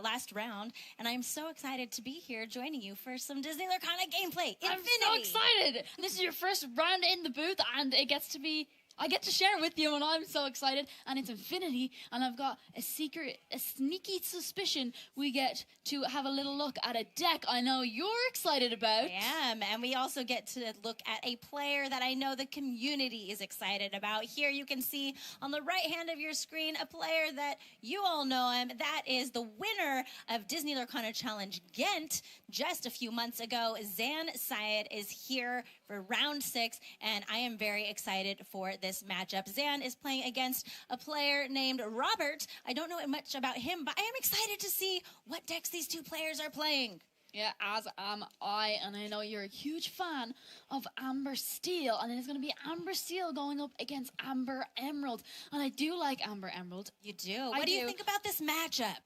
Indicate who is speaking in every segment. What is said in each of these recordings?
Speaker 1: last round, and I'm so excited to be here joining you for some Disney Lorcana gameplay.
Speaker 2: I'm so excited! This is your first round in the booth, and I get to share with you, and I'm so excited. And it's Infinity, and I've got a sneaky suspicion we get to have a little look at a deck I know you're excited about.
Speaker 1: I am, and we also get to look at a player that I know the community is excited about. Here you can see on the right hand of your screen a player that you all know him. That is the winner of Disney Lorcana Challenge Ghent just a few months ago. Zan Syed is here for round 6, and I am very excited for this matchup. Zan is playing against a player named Robert. I don't know much about him, but I am excited to see what decks these two players are playing.
Speaker 2: Yeah, as am I, and I know you're a huge fan of Amber Steel, and it's going to be Amber Steel going up against Amber Emerald, and I do like Amber Emerald.
Speaker 1: You do? What do you think about this matchup?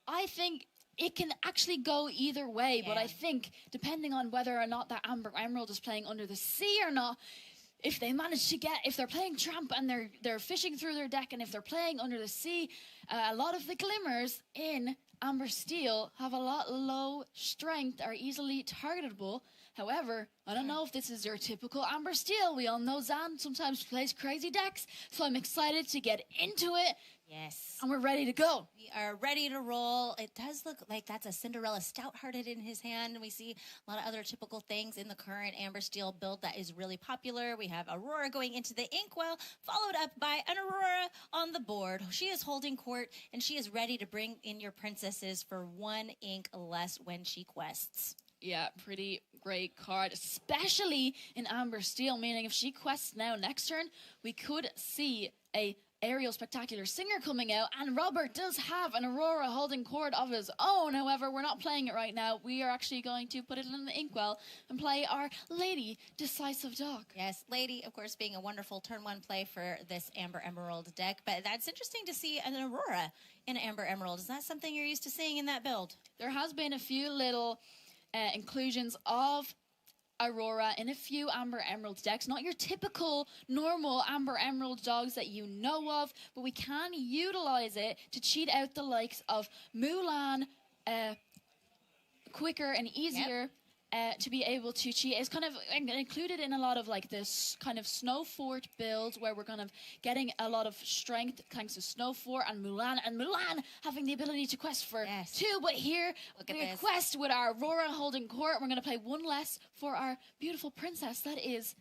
Speaker 2: I think it can actually go either way, but I think depending on whether or not that Amber Emerald is playing Under the Sea or not, if they manage to if they're playing Tramp and they're fishing through their deck, and if they're playing Under the Sea, a lot of the glimmers in Amber Steel have a lot low strength, are easily targetable. However, I don't know if this is your typical Amber Steel. We all know Zan sometimes plays crazy decks, so I'm excited to get into it.
Speaker 1: Yes.
Speaker 2: And we're ready to go.
Speaker 1: We are ready to roll. It does look like that's a Cinderella Stout-Hearted in his hand. And we see a lot of other typical things in the current Amber Steel build that is really popular. We have Aurora going into the Inkwell, followed up by an Aurora on the board. She is holding court, and she is ready to bring in your princesses for 1 ink less when she quests.
Speaker 2: Yeah, pretty great card, especially in Amber Steel, meaning if she quests now next turn, we could see a Aerial Spectacular Singer coming out, and Robert does have an Aurora holding court of his own. However, we're not playing it right now. We are actually going to put it in the Inkwell and play our Lady Decisive Dog.
Speaker 1: Yes, Lady, of course, being a wonderful turn 1 play for this Amber Emerald deck, but that's interesting to see an Aurora in Amber Emerald. Is that something you're used to seeing in that build?
Speaker 2: There has been a few little inclusions of Aurora in a few Amber Emerald decks. Not your typical normal Amber Emerald dogs that you know of, but we can utilize it to cheat out the likes of Mulan quicker and easier. To be able to cheat. It's kind of included in a lot of like this kind of Snow Fort builds where we're kind of getting a lot of strength thanks to Snow Fort and Mulan having the ability to quest for 2, but here we quest with our Aurora holding court. We're going to play 1 less for our beautiful princess that is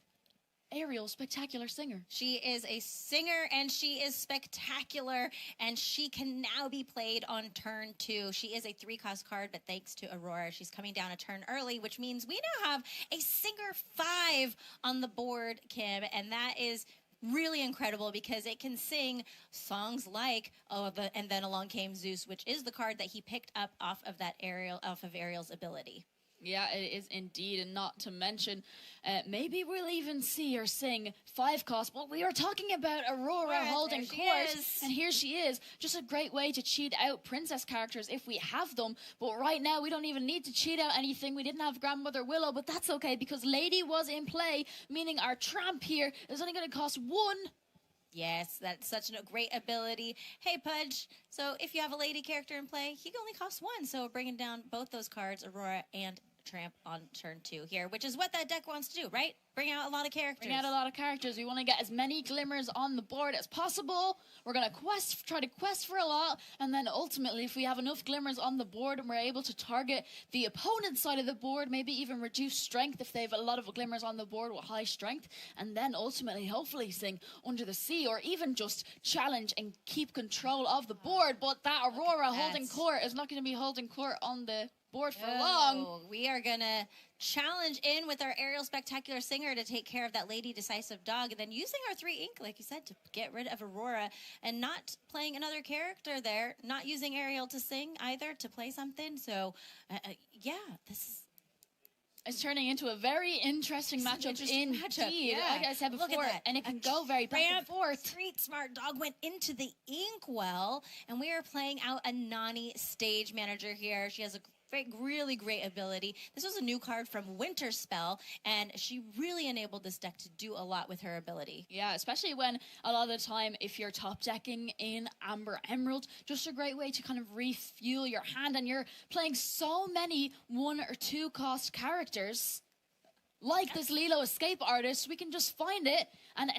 Speaker 2: Aerial Spectacular Singer.
Speaker 1: She is a singer, and she is spectacular, and she can now be played on turn 2. She is a 3-cost card, but thanks to Aurora, she's coming down a turn early, which means we now have a singer 5 on the board, Kim, and that is really incredible because it can sing songs like And Then Along Came Zeus, which is the card that he picked up off of Ariel's ability.
Speaker 2: Yeah, it is indeed, and not to mention, maybe we'll even see her sing 5-cost, but we are talking about Aurora holding court, and here she is. Just a great way to cheat out princess characters if we have them, but right now we don't even need to cheat out anything. We didn't have Grandmother Willow, but that's okay because Lady was in play, meaning our Tramp here is only going to cost 1.
Speaker 1: Yes, that's such a great ability. Hey, Pudge, so if you have a Lady character in play, he only costs 1, so we're bringing down both those cards, Aurora and Tramp, on turn 2 here, which is what that deck wants to do, right? Bring out a lot of characters.
Speaker 2: Bring out a lot of characters. We want to get as many glimmers on the board as possible. We're going to try to quest for a lot, and then ultimately, if we have enough glimmers on the board and we're able to target the opponent's side of the board, maybe even reduce strength if they have a lot of glimmers on the board with high strength, and then ultimately, hopefully, sing Under the Sea, or even just challenge and keep control of the board. But that Aurora holding court is not going to be holding court on the board for long.
Speaker 1: We are going to challenge in with our Aerial Spectacular Singer to take care of that Lady Decisive Dog, and then using our 3 ink, like you said, to get rid of Aurora, and not playing another character there, not using Aerial to sing either to play something. So, yeah, this is...
Speaker 2: It's turning into a very interesting matchup indeed.
Speaker 1: Yeah.
Speaker 2: Like I said before, and it can go very back and forth.
Speaker 1: Street Smart Dog went into the Inkwell, and we are playing out a Nani stage manager here. She has a really great ability. This was a new card from Winter Spell, and she really enabled this deck to do a lot with her ability.
Speaker 2: Yeah, especially when a lot of the time, if you're top decking in Amber Emerald, just a great way to kind of refuel your hand, and you're playing so many 1 or 2 cost characters, like this Lilo Escape Artist. We can just find it, and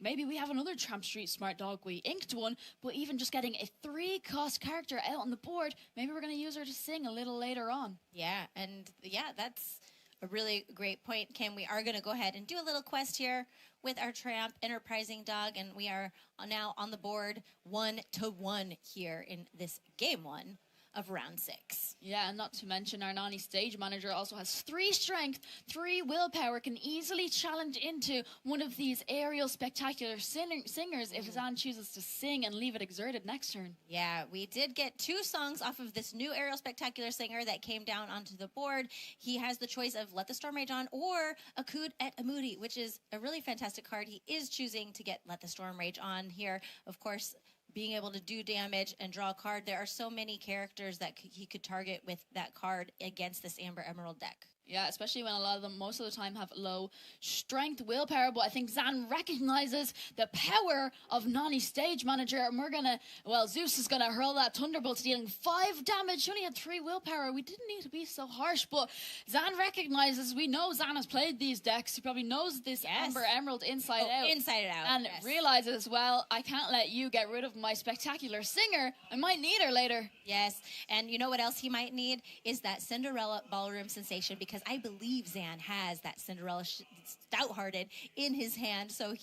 Speaker 2: maybe we have another Tramp Street Smart Dog. We inked one, but even just getting a 3-cost character out on the board, maybe we're going to use her to sing a little later on.
Speaker 1: Yeah, and yeah, that's a really great point, Kim. We are going to go ahead and do a little quest here with our Tramp Enterprising Dog, and we are now on the board 1-1 here in this game 1 of round 6.
Speaker 2: Yeah, and not to mention our Nani stage manager also has 3 strength, 3 willpower, can easily challenge into one of these aerial spectacular singers if Zan chooses to sing and leave it exerted next turn.
Speaker 1: Yeah, we did get 2 songs off of this new aerial spectacular singer that came down onto the board. He has the choice of Let the Storm Rage On or Akud et Amudi, which is a really fantastic card. He is choosing to get Let the Storm Rage On here. Of course, being able to do damage and draw a card. There are so many characters that he could target with that card against this Amber Emerald deck.
Speaker 2: Yeah, especially when a lot of them, most of the time, have low strength willpower. But I think Zan recognizes the power of Nani's stage manager. And we're going to, well, Zeus is going to hurl that Thunderbolt, dealing 5 damage. She only had 3 willpower. We didn't need to be so harsh. But Zan recognizes, we know Zan has played these decks. He probably knows this Amber Emerald inside out.
Speaker 1: Inside out.
Speaker 2: And realizes, well, I can't let you get rid of my spectacular singer. I might need her later.
Speaker 1: Yes. And you know what else he might need is that Cinderella Ballroom Sensation, because I believe Zan has that Cinderella Stout-Hearted in his hand, so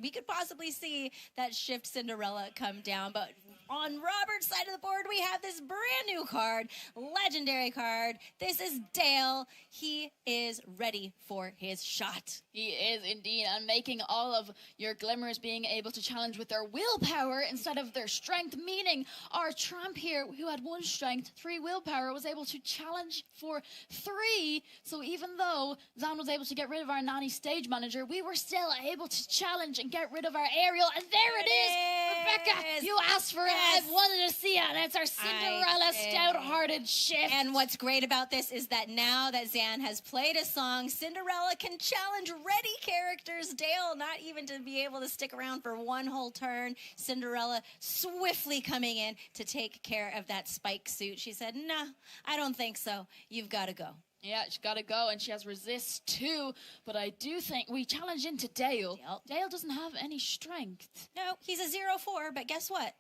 Speaker 1: we could possibly see that Shift Cinderella come down. But on Robert's side of the board, we have this brand new card, legendary card. This is Dale. He is ready for his shot.
Speaker 2: He is indeed, and making all of your glimmers being able to challenge with their willpower instead of their strength, meaning our Tramp here, who had 1 strength, 3 willpower, was able to challenge for 3. So even though Zan was able to get rid of our Nani stage manager, we were still able to challenge and get rid of our aerial. And there it is! Rebecca, you asked for it. I wanted to see it, and it's our Cinderella Stout-Hearted Shift.
Speaker 1: And what's great about this is that now that Zan has played a song, Cinderella can challenge ready characters. Dale not even to be able to stick around for 1 whole turn. Cinderella swiftly coming in to take care of that spike suit. She said, nah, I don't think so. You've got to go.
Speaker 2: Yeah, she's got to go, and she has resist too. But I do think we challenge into Dale. Dale doesn't have any strength.
Speaker 1: No, he's a 0-4, but guess what?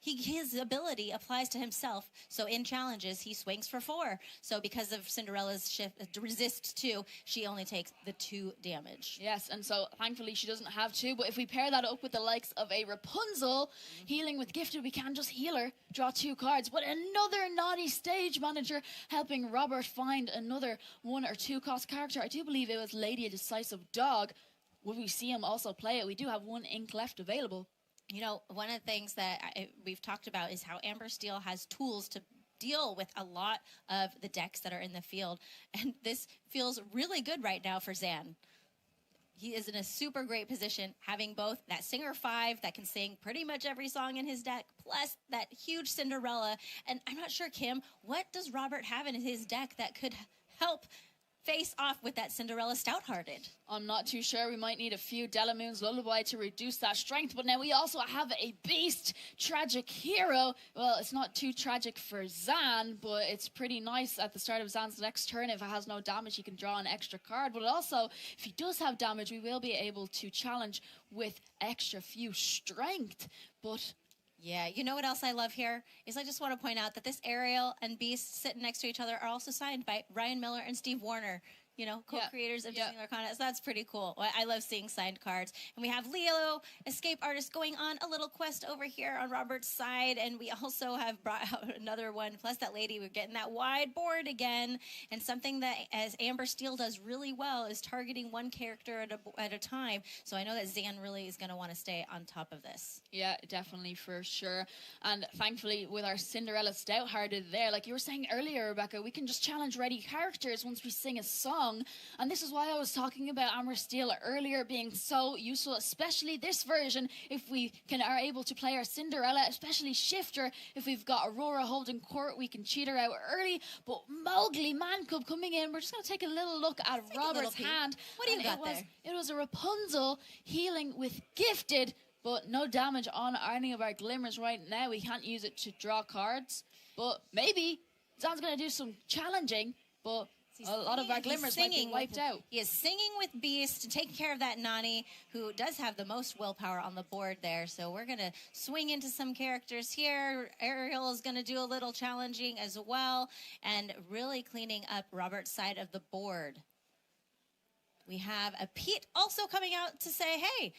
Speaker 1: His ability applies to himself, so in challenges, he swings for 4. So because of Cinderella's shift, resist 2, she only takes the 2 damage.
Speaker 2: Yes, and so thankfully she doesn't have 2, but if we pair that up with the likes of a Rapunzel, healing with Gifted, we can just heal her, draw 2 cards. But another naughty stage manager helping Robert find another 1 or 2 cost character. I do believe it was Lady a Decisive Dog. Will we see him also play it? We do have 1 ink left available.
Speaker 1: You know, one of the things that we've talked about is how Amber Steel has tools to deal with a lot of the decks that are in the field. And this feels really good right now for Zan. He is in a super great position, having both that Singer 5 that can sing pretty much every song in his deck, plus that huge Cinderella. And I'm not sure, Kim, what does Robert have in his deck that could help face off with that Cinderella Stout-Hearted?
Speaker 2: I'm not too sure. We might need a few Delamoon's Lullaby to reduce that strength, but now we also have a Beast Tragic Hero. Well, it's not too tragic for Zan, but it's pretty nice at the start of Zan's next turn. If it has no damage, he can draw an extra card, but also, if he does have damage, we will be able to challenge with extra few strength. But
Speaker 1: yeah, you know what else I love here is I just want to point out that this Ariel and Beast sitting next to each other are also signed by Ryan Miller and Steve Warner, you know, co-creators of Disney Lorcana. So that's pretty cool. I love seeing signed cards. And we have Leo, Escape Artist, going on a little quest over here on Robert's side. And we also have brought out another one. Plus that lady, we're getting that wide board again. And something that, as Amber Steel does really well, is targeting 1 character at a time. So I know that Zan really is going to want to stay on top of this.
Speaker 2: Yeah, definitely, for sure. And thankfully, with our Cinderella Stout-Hearted there, like you were saying earlier, Rebecca, we can just challenge ready characters once we sing a song. song. And this is why I was talking about Armor Steel earlier being so useful, especially this version, if we are able to play our Cinderella, especially Shifter. If we've got Aurora holding court, we can cheat her out early. But Mowgli, Man Cub coming in. We're just going to take a little look at Robert's hand.
Speaker 1: What do you got there?
Speaker 2: It was a Rapunzel healing with Gifted, but no damage on any of our glimmers right now. We can't use it to draw cards, but maybe Zan's going to do some challenging, but a lot of our glimmers might be wiped out.
Speaker 1: He is singing with Beast, taking care of that Nani, who does have the most willpower on the board there. So we're going to swing into some characters here. Ariel is going to do a little challenging as well, and really cleaning up Robert's side of the board. We have a Pete also coming out to say, hey,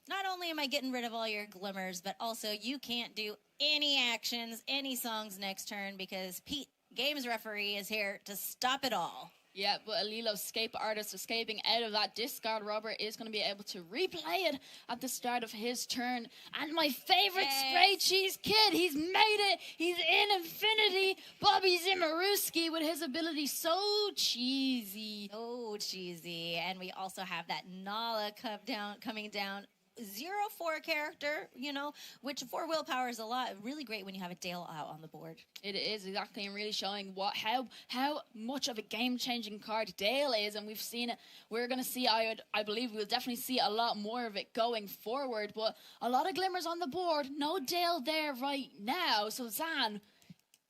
Speaker 1: not only am I getting rid of all your glimmers, but also you can't do any actions, any songs next turn because Pete, games referee, is here to stop it all.
Speaker 2: Yeah, but Alilo, escape artist, escaping out of that discard. Robert is going to be able to replay it at the start of his turn. And my favorite Spray Cheese Kid, he's made it. He's in Infinity. Bobby Zimaruski with his ability so cheesy.
Speaker 1: So cheesy. And we also have that Nala coming down. 0-4 character, you know, which 4 willpower is a lot. Really great when you have a Dale out on the board.
Speaker 2: It is, exactly, and really showing how much of a game-changing card Dale is, and we've seen it. We're going to see, I believe we'll definitely see a lot more of it going forward, but a lot of glimmers on the board. No Dale there right now, so Zan,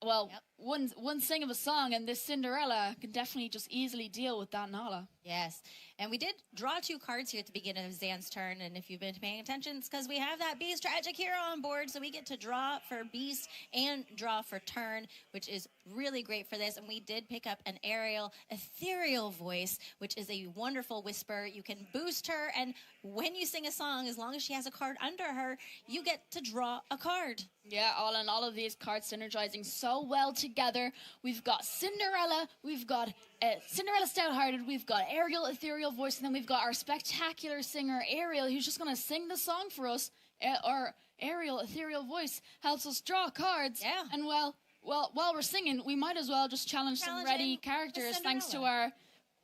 Speaker 2: well, one sing of a song, and this Cinderella can definitely just easily deal with that Nala.
Speaker 1: Yes, and we did draw 2 cards here at the beginning of Zan's turn, and if you've been paying attention, it's because we have that Beast Tragic Hero on board, so we get to draw for Beast and draw for turn, which is really great for this, and we did pick up an Ariel Ethereal Voice, which is a wonderful whisper. You can boost her, and when you sing a song, as long as she has a card under her, you get to draw a card.
Speaker 2: Yeah, all of these cards synergizing so well together. We've got Cinderella, we've got Cinderella Stouthearted, we've got Ariel Ethereal Voice, and then we've got our spectacular singer Ariel, who's just going to sing the song for us. Our Ariel Ethereal Voice helps us draw cards.
Speaker 1: Yeah.
Speaker 2: And well, while we're singing, we might as well just challenge some ready characters thanks to our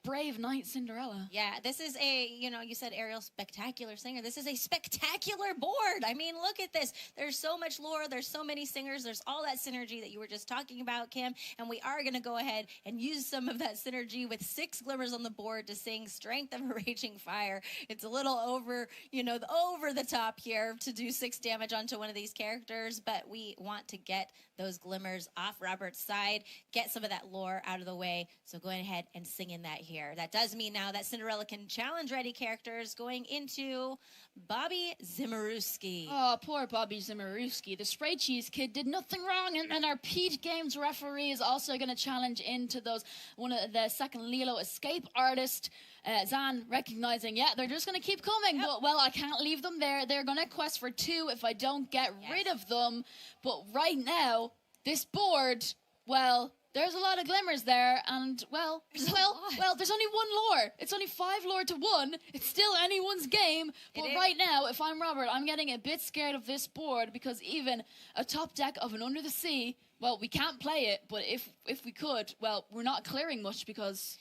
Speaker 2: brave knight Cinderella.
Speaker 1: Yeah, this is a, you know, you said Ariel spectacular singer. This is a spectacular board. I mean, look at this. There's so much lore. There's so many singers. There's all that synergy that you were just talking about, Kim. And we are going to go ahead and use some of that synergy with 6 glimmers on the board to sing Strength of a Raging Fire. It's a little over, you know, over the top here to do 6 damage onto one of these characters, but we want to get those glimmers off Robert's side, get some of that lore out of the way. So go ahead and sing in that here. That does mean now that Cinderella can challenge ready characters going into Bobby Zimaruski.
Speaker 2: Oh, poor Bobby Zimaruski. The Spray Cheese Kid did nothing wrong, and then our Pete Games referee is also going to challenge into those one of the second Lilo escape artist. Zan recognizing, yeah, they're just going to keep coming, but well, I can't leave them there. They're going to quest for 2 if I don't get rid of them. But right now, this board, well, there's a lot of glimmers there, and well, there's only 1 lore. It's only 5 lore to 1. It's still anyone's game. But right now, if I'm Robert, I'm getting a bit scared of this board because even a top deck of an Under the Sea, well, we can't play it, but if we could, well, we're not clearing much because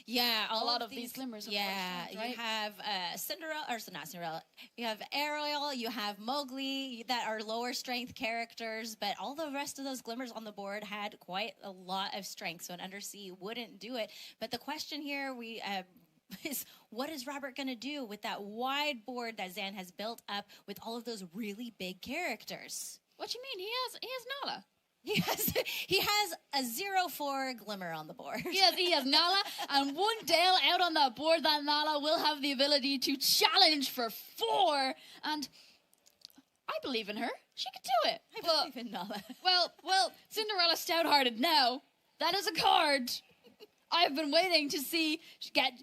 Speaker 2: a lot of these glimmers.
Speaker 1: Yeah, right? You have Cinderella, or not Cinderella. You have Ariel, you have Mowgli that are lower strength characters, but all the rest of those glimmers on the board had quite a lot of strength, so an Undersea wouldn't do it. But the question here is what is Robert going to do with that wide board that Zan has built up with all of those really big characters?
Speaker 2: What do you mean? He has Nala.
Speaker 1: He has a 0-4 glimmer on the board.
Speaker 2: He has Nala, and 1 Dale out on that board. That Nala will have the ability to challenge for 4, and I believe in her. She can do it.
Speaker 1: I believe in Nala.
Speaker 2: Well, Cinderella Stouthearted now. That is a card I've been waiting to see get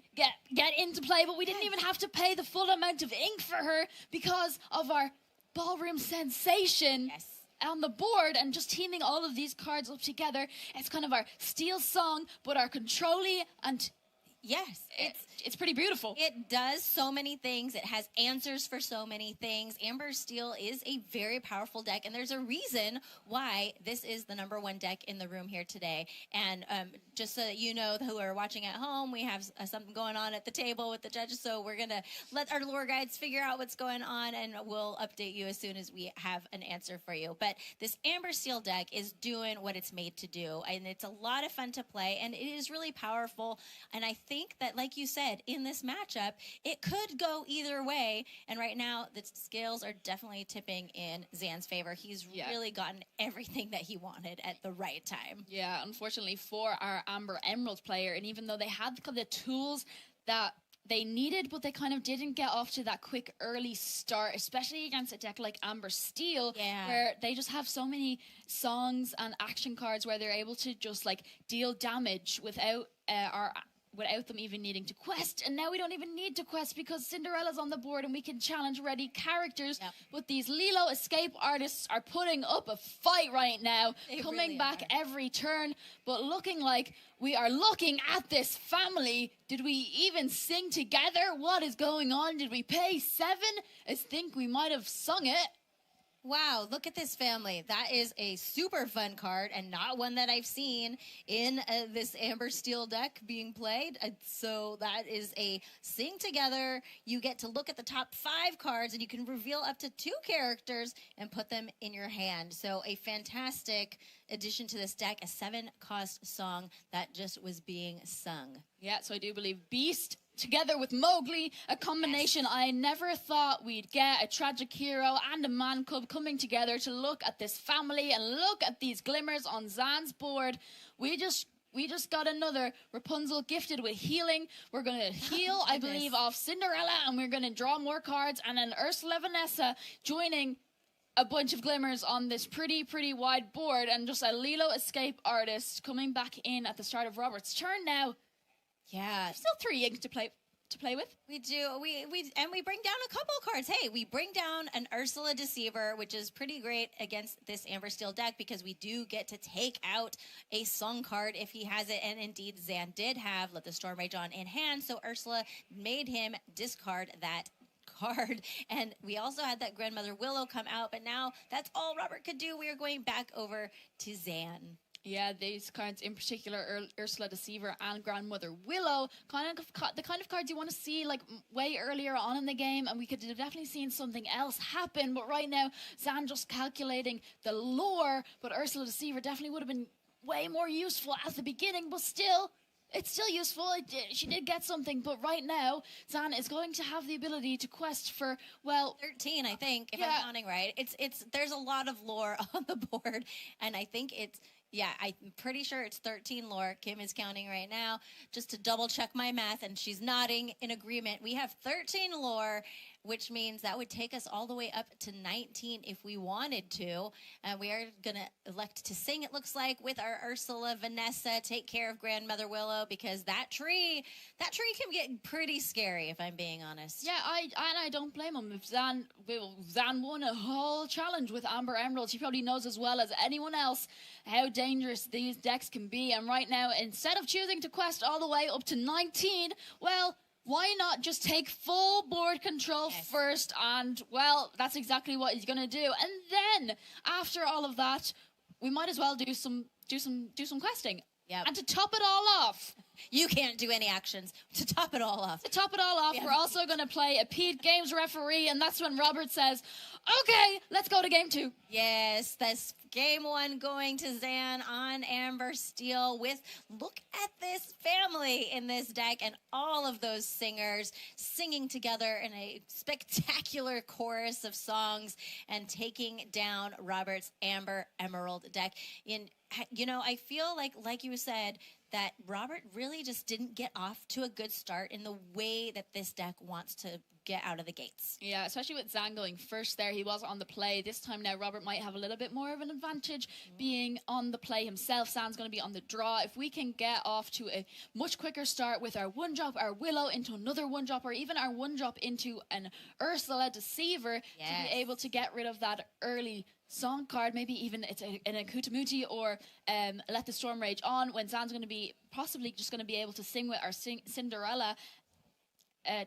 Speaker 2: into play, but we didn't even have to pay the full amount of ink for her because of our ballroom sensation.
Speaker 1: Yes.
Speaker 2: On the board, and just teaming all of these cards up together. It's kind of our Steel Song, but our Control-y and
Speaker 1: Yes,
Speaker 2: it's pretty beautiful.
Speaker 1: It does so many things. It has answers for so many things. Amber Steel is a very powerful deck, and there's a reason why this is the #1 deck in the room here today. And just so that you know who are watching at home, we have something going on at the table with the judges, so we're going to let our lore guides figure out what's going on, and we'll update you as soon as we have an answer for you. But this Amber Steel deck is doing what it's made to do, and it's a lot of fun to play, and it is really powerful. And I think that, like you said, in this matchup, it could go either way. And right now, the scales are definitely tipping in Zan's favor. He's really gotten everything that he wanted at the right time.
Speaker 2: Yeah, unfortunately for our Amber Emerald player, and even though they had the tools that they needed, but they kind of didn't get off to that quick early start, especially against a deck like Amber Steel, where they just have so many songs and action cards where they're able to just like deal damage without without them even needing to quest. And now we don't even need to quest because Cinderella's on the board and we can challenge ready characters. But these Lilo escape artists are putting up a fight right now, coming back every turn, but looking like we are looking at this family. Did we even sing together? What is going on? Did we pay 7? I think we might have sung it.
Speaker 1: Wow, look at this family. That is a super fun card and not one that I've seen in this Amber Steel deck being played. So that is a sing together. You get to look at the top 5 cards and you can reveal up to 2 characters and put them in your hand. So a fantastic addition to this deck, a 7-cost song that just was being sung.
Speaker 2: Yeah, so I do believe Beast together with Mowgli, a combination I never thought we'd get, a tragic hero and a man cub coming together to look at this family and look at these glimmers on Zan's board. We just got another Rapunzel gifted with healing. We're going to heal, I believe, off Cinderella, and we're going to draw more cards, and then Ursula Vanessa joining a bunch of glimmers on this pretty wide board, and just a Lilo escape artist coming back in at the start of Robert's turn now.
Speaker 1: Yeah,
Speaker 2: still 3 inks to play with.
Speaker 1: We do. We bring down a couple of cards. Hey, we bring down an Ursula Deceiver, which is pretty great against this Amber Steel deck because we do get to take out a song card if he has it. And indeed, Zan did have Let the Storm Rage On in hand, so Ursula made him discard that card. And we also had that Grandmother Willow come out, but now that's all Robert could do. We are going back over to Zan.
Speaker 2: Yeah, these cards in particular, Ursula Deceiver and Grandmother Willow, the kind of cards you want to see like way earlier on in the game, and we could have definitely seen something else happen. But right now, Zan just calculating the lore, but Ursula Deceiver definitely would have been way more useful at the beginning, but still, it's still useful. She did get something, but right now, Zan is going to have the ability to quest for, well,
Speaker 1: 13, I think, if I'm counting right. There's a lot of lore on the board, and I think I'm pretty sure it's 13 lore. Kim is counting right now just to double check my math, and she's nodding in agreement. We have 13 lore, which means that would take us all the way up to 19 if we wanted to. And we are going to elect to sing, it looks like, with our Ursula Vanessa, take care of Grandmother Willow, because that tree can get pretty scary, if I'm being honest.
Speaker 2: Yeah, I don't blame him. If Zan won a whole challenge with Amber Emeralds, he probably knows as well as anyone else how dangerous these decks can be. And right now, instead of choosing to quest all the way up to 19, well, why not just take full board control first? And, well, that's exactly what he's going to do. And then, after all of that, we might as well do some questing.
Speaker 1: Yep.
Speaker 2: And to top it all off,
Speaker 1: you can't do any actions. To top it all off,
Speaker 2: we're also going to play a Pete Games referee, and that's when Robert says, okay, let's go to game 2.
Speaker 1: Yes, that's game 1 going to Zan on Amber Steel with, look at this family in this deck and all of those singers singing together in a spectacular chorus of songs and taking down Robert's Amber Emerald deck. I feel like you said, that Robert really just didn't get off to a good start in the way that this deck wants to get out of the gates.
Speaker 2: Yeah, especially with Zan going first there. He was on the play. This time now, Robert might have a little bit more of an advantage being on the play himself. Zan's going to be on the draw. If we can get off to a much quicker start with our 1-drop, our Willow into another 1-drop, or even our 1-drop into an Ursula Deceiver to be able to get rid of that early song card, maybe even it's an Akutamuti or Let the Storm Rage On, when Zan's going to be possibly just going to be able to sing with our Cinderella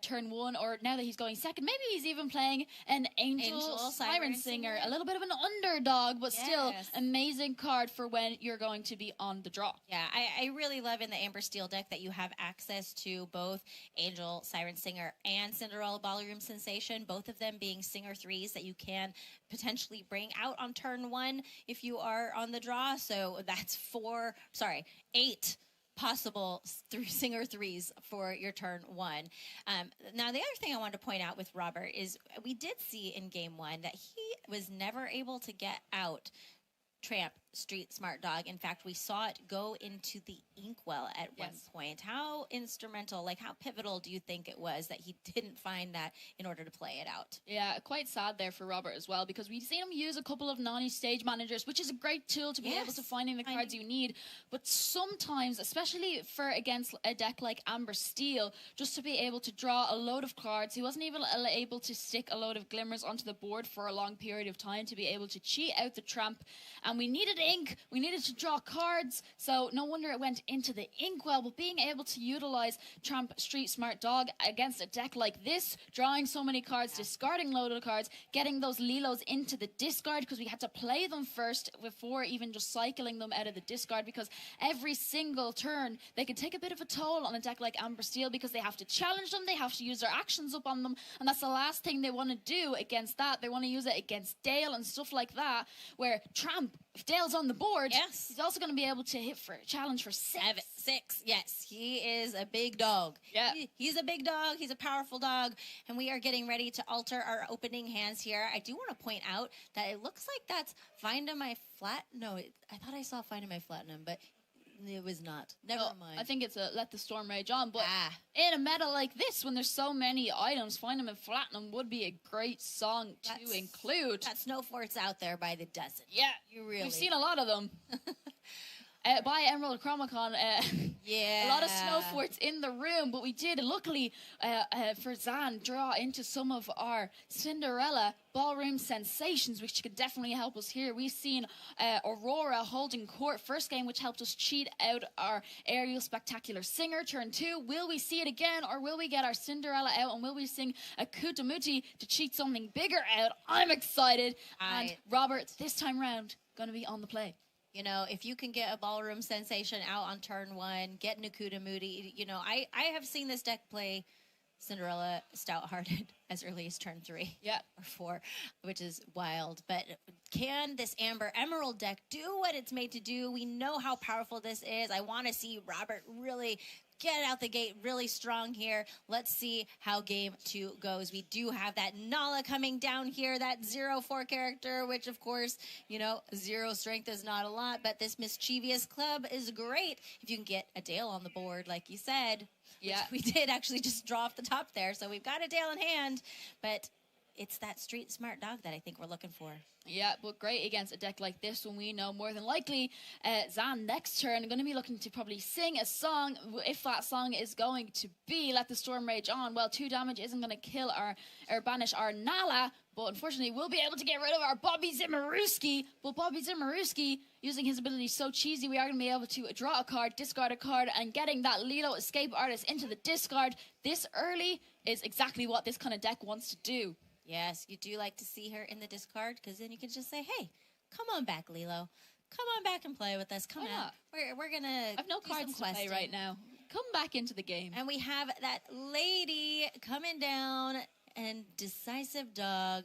Speaker 2: turn 1, or now that he's going second, maybe he's even playing an Angel Siren Singer, a little bit of an underdog, but still amazing card for when you're going to be on the draw.
Speaker 1: Yeah, I really love in the Amber Steel deck that you have access to both Angel Siren Singer and Cinderella Ballroom Sensation, both of them being Singer 3s that you can potentially bring out on turn 1 if you are on the draw. So that's 8 possible Singer 3s for your turn 1. Now, the other thing I wanted to point out with Robert is we did see in game 1 that he was never able to get out Tramp, Street Smart Dog. In fact, we saw it go into the inkwell at one point. How instrumental, like how pivotal do you think it was that he didn't find that in order to play it out?
Speaker 2: Yeah, quite sad there for Robert as well, because we've seen him use a couple of Nani stage managers, which is a great tool to be able to finding the cards you need. But sometimes, especially for against a deck like Amber Steel, just to be able to draw a load of cards, he wasn't even able to stick a load of glimmers onto the board for a long period of time to be able to cheat out the Tramp. And we needed ink, we needed to draw cards, so no wonder it went into the inkwell. But being able to utilize Tramp, Street Smart Dog against a deck like this, drawing so many cards, discarding loaded cards, getting those Lilos into the discard, because we had to play them first before even just cycling them out of the discard, because every single turn they could take a bit of a toll on a deck like Amber Steel, because they have to challenge them, they have to use their actions up on them, and that's the last thing they want to do against that. They want to use it against Dale and stuff like that, where Tramp, if Dale's on the board, he's also going to be able to hit for a challenge for 6.
Speaker 1: Yes, he is a big dog.
Speaker 2: Yeah.
Speaker 1: He's a big dog. He's a powerful dog. And we are getting ready to alter our opening hands here. I do want to point out that it looks like that's Find My Flat. No, I thought I saw Find My Platinum, but it was not. Never mind.
Speaker 2: I think it's a Let the Storm Rage On. But in a meta like this, when there's so many items, Find Them in Platinum would be a great song to include.
Speaker 1: Got snow forts out there by the dozen.
Speaker 2: Yeah.
Speaker 1: We've
Speaker 2: seen a lot of them. By Emerald Chromicon, a lot of snow forts in the room, but we did, luckily for Zan, draw into some of our Cinderella Ballroom Sensations, which could definitely help us here. We've seen Aurora holding court first game, which helped us cheat out our Aerial Spectacular Singer. Turn 2, will we see it again, or will we get our Cinderella out, and will we sing a Kutamuti to cheat something bigger out? I'm excited. And Robert, this time round, going to be on the play.
Speaker 1: You know, if you can get a Ballroom Sensation out on turn 1, get Nakuta Moody, you know, I have seen this deck play Cinderella Stout-Hearted as early as turn 3 or 4, which is wild. But can this Amber Emerald deck do what it's made to do? We know how powerful this is. I want to see Robert really get out the gate really strong here. Let's see how game 2 goes. We do have that Nala coming down here, that 0-4 character, which of course, you know, 0 strength is not a lot, but this mischievous club is great if you can get a Dale on the board, like you said. Yeah, we did actually just draw off the top there, so we've got a Dale in hand, but it's that Street Smart Dog that I think we're looking for.
Speaker 2: Yeah, but great against a deck like this when we know more than likely Zan next turn going to be looking to probably sing a song. If that song is going to be Let the Storm Rage On, well, 2 damage isn't going to kill or banish our Nala, but unfortunately we'll be able to get rid of our Bobby Zimmerowski. But Bobby Zimmerowski, using his ability so cheesy, we are going to be able to draw a card, discard a card, and getting that Lilo Escape Artist into the discard this early is exactly what this kind of deck wants to do.
Speaker 1: Yes, you do like to see her in the discard, because then you can just say, hey, come on back, Lilo. Come on back and play with us. Come out. We're going to
Speaker 2: I've no cards to play right now. Come back into the game.
Speaker 1: And we have that lady coming down, and Decisive Dog.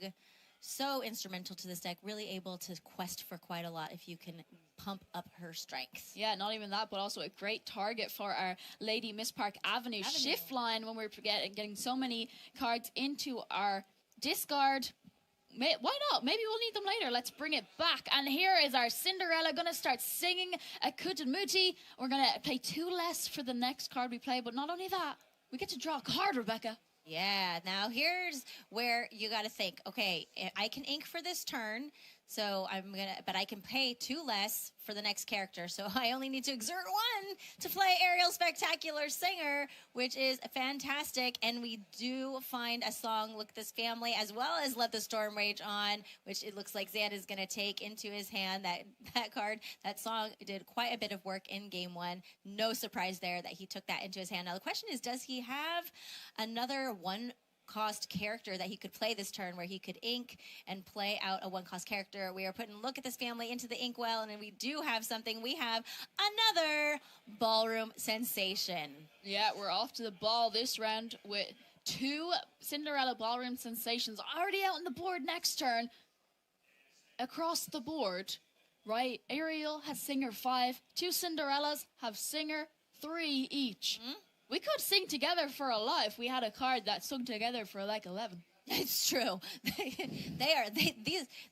Speaker 1: So instrumental to this deck. Really able to quest for quite a lot if you can pump up her strength.
Speaker 2: Yeah, not even that, but also a great target for our Lady Miss Park Avenue shift line when we're getting so many cards into our discard. Why not? Maybe we'll need them later. Let's bring it back. And here is our Cinderella going to start singing a Kutamuti. We're going to play 2 less for the next card we play. But not only that, we get to draw a card, Rebecca.
Speaker 1: Yeah, now here's where you got to think, okay, I can ink for this turn, So but I can pay 2 less for the next character. So I only need to exert 1 to play Ariel Spectacular Singer, which is fantastic. And we do find a song, Look at This Family, as well as Let the Storm Rage On, which it looks like Zan is going to take into his hand. That card, that song did quite a bit of work in game 1. No surprise there that he took that into his hand. Now the question is, does he have another 1-cost character that he could play this turn, where he could ink and play out a 1-cost character? We are putting Look at This Family into the inkwell, and then we do have something. We have another ballroom sensation.
Speaker 2: Yeah, we're off to the ball this round with 2 Cinderella ballroom sensations already out on the board next turn. Across the board, right? Ariel has Singer 5. 2 Cinderellas have Singer 3 each. Mm-hmm. We could sing together for a lot if we had a card that sung together for like 11.
Speaker 1: It's true.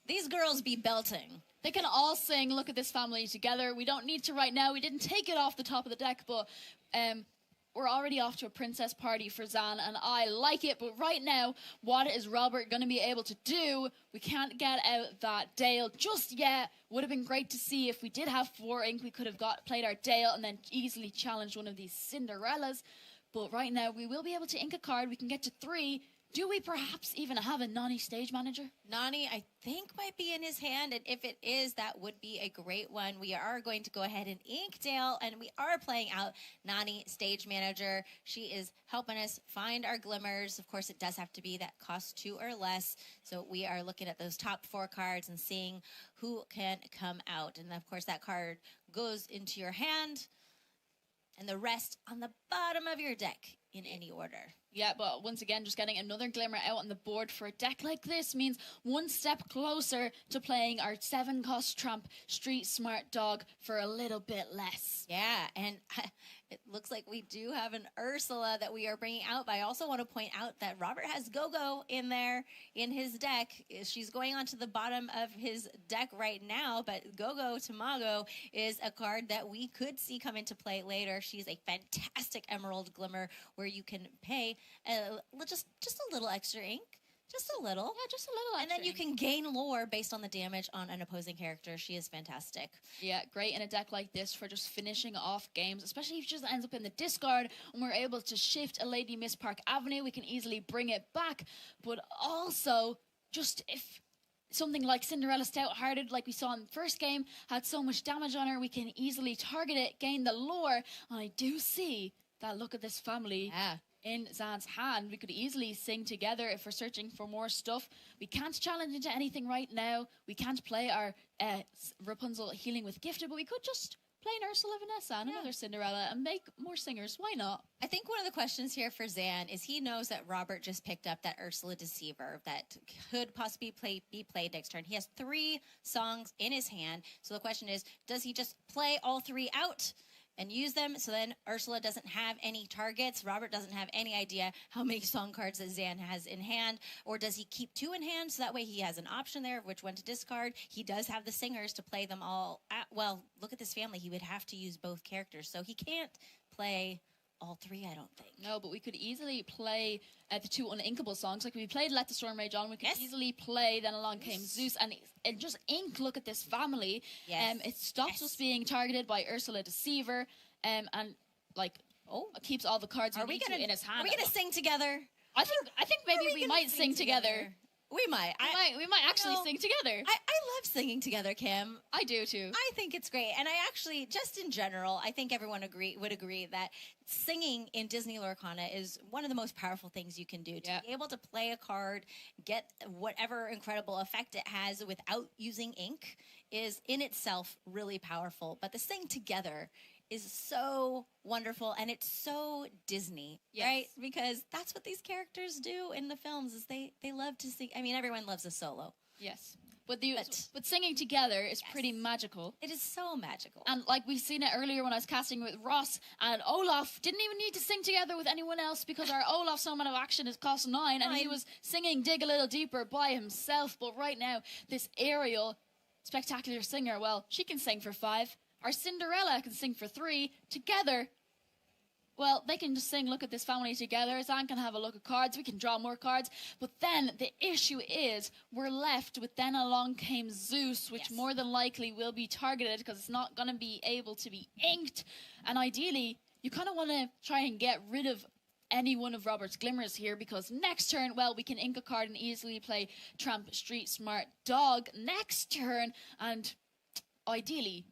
Speaker 1: These girls be belting.
Speaker 2: They can all sing Look at This Family together. We don't need to right now. We didn't take it off the top of the deck, but we're already off to a princess party for Zan, and I like it. But right now, what is Robert going to be able to do? We can't get out that Dale just yet. Would have been great to see if we did have 4 ink. We could have played our Dale and then easily challenged one of these Cinderellas. But right now, we will be able to ink a card. We can get to 3. Do we perhaps even have a Nani stage manager?
Speaker 1: Nani, I think, might be in his hand, and if it is, that would be a great one. We are going to go ahead and ink Dale, and we are playing out Nani stage manager. She is helping us find our glimmers. Of course, it does have to be that cost 2 or less, so we are looking at those top 4 cards and seeing who can come out. And, of course, that card goes into your hand, and the rest on the bottom of your deck in any order.
Speaker 2: Yeah, but once again, just getting another glimmer out on the board for a deck like this means 1 step closer to playing our 7-cost Tramp Street Smart Dog for a little bit less.
Speaker 1: Yeah, and it looks like we do have an Ursula that we are bringing out, but I also want to point out that Robert has Go-Go in there in his deck. She's going onto the bottom of his deck right now, but Go-Go Tamago is a card that we could see come into play later. She's a fantastic Emerald Glimmer where you can pay just a little extra ink. Just a little.
Speaker 2: Yeah, just a little extra.
Speaker 1: And then you can gain lore based on the damage on an opposing character. She is fantastic.
Speaker 2: Yeah, great in a deck like this for just finishing off games, especially if it just ends up in the discard and we're able to shift a Lady Miss Park Avenue. We can easily bring it back. But also, just if something like Cinderella Stout-Hearted, like we saw in the first game, had so much damage on her, we can easily target it, gain the lore. And I do see that Look at This Family.
Speaker 1: Yeah.
Speaker 2: In Zan's hand. We could easily sing together if we're searching for more stuff. We can't challenge into anything right now. We can't play our Rapunzel Healing with Gifted, but we could just play an Ursula Vanessa and another Cinderella and make more singers. Why not?
Speaker 1: I think one of the questions here for Zan is he knows that Robert just picked up that Ursula Deceiver that could possibly be played next turn. He has 3 songs in his hand. So the question is, does he just play all 3 out and use them, so then Ursula doesn't have any targets? Robert doesn't have any idea how many song cards that Zan has in hand. Or does he keep 2 in hand, so that way he has an option there of which one to discard? He does have the singers to play them all. Well, Look at This Family. He would have to use both characters, so he can't play all 3, I don't think.
Speaker 2: No, but we could easily play the 2 uninkable songs. Like, we played Let the Storm Rage On. We could easily play Then Along Came Zeus and just ink Look at This Family.
Speaker 1: Yes.
Speaker 2: It stops us being targeted by Ursula Deceiver and like keeps all the cards in his hand.
Speaker 1: Are we gonna sing together?
Speaker 2: I think maybe we might sing together.
Speaker 1: We might.
Speaker 2: We might actually sing together.
Speaker 1: I love singing together, Kim.
Speaker 2: I do too.
Speaker 1: I think it's great. And I actually, just in general, I think everyone would agree that singing in Disney Lorcana is one of the most powerful things you can do. To be able to play a card, get whatever incredible effect it has without using ink is in itself really powerful. But the sing together is so wonderful, and it's so Disney, right? Because that's what these characters do in the films, is they love to sing. I mean, everyone loves a solo.
Speaker 2: Yes. But singing together is pretty magical.
Speaker 1: It is so magical.
Speaker 2: And like we've seen it earlier when I was casting with Ross, and Olaf didn't even need to sing together with anyone else because our Olaf summon of action is cost 9, and he was singing Dig a Little Deeper by himself. But right now, this Ariel Spectacular Singer, well, she can sing for 5. Our Cinderella can sing for 3. Together, well, they can just sing Look at This Family together. Zan can have a look at cards. We can draw more cards. But then the issue is we're left with then along came Zeus, which more than likely will be targeted because it's not going to be able to be inked. And ideally, you kind of want to try and get rid of any one of Robert's glimmers here, because next turn, well, we can ink a card and easily play Tramp, Street Smart, Dog next turn, and ideally,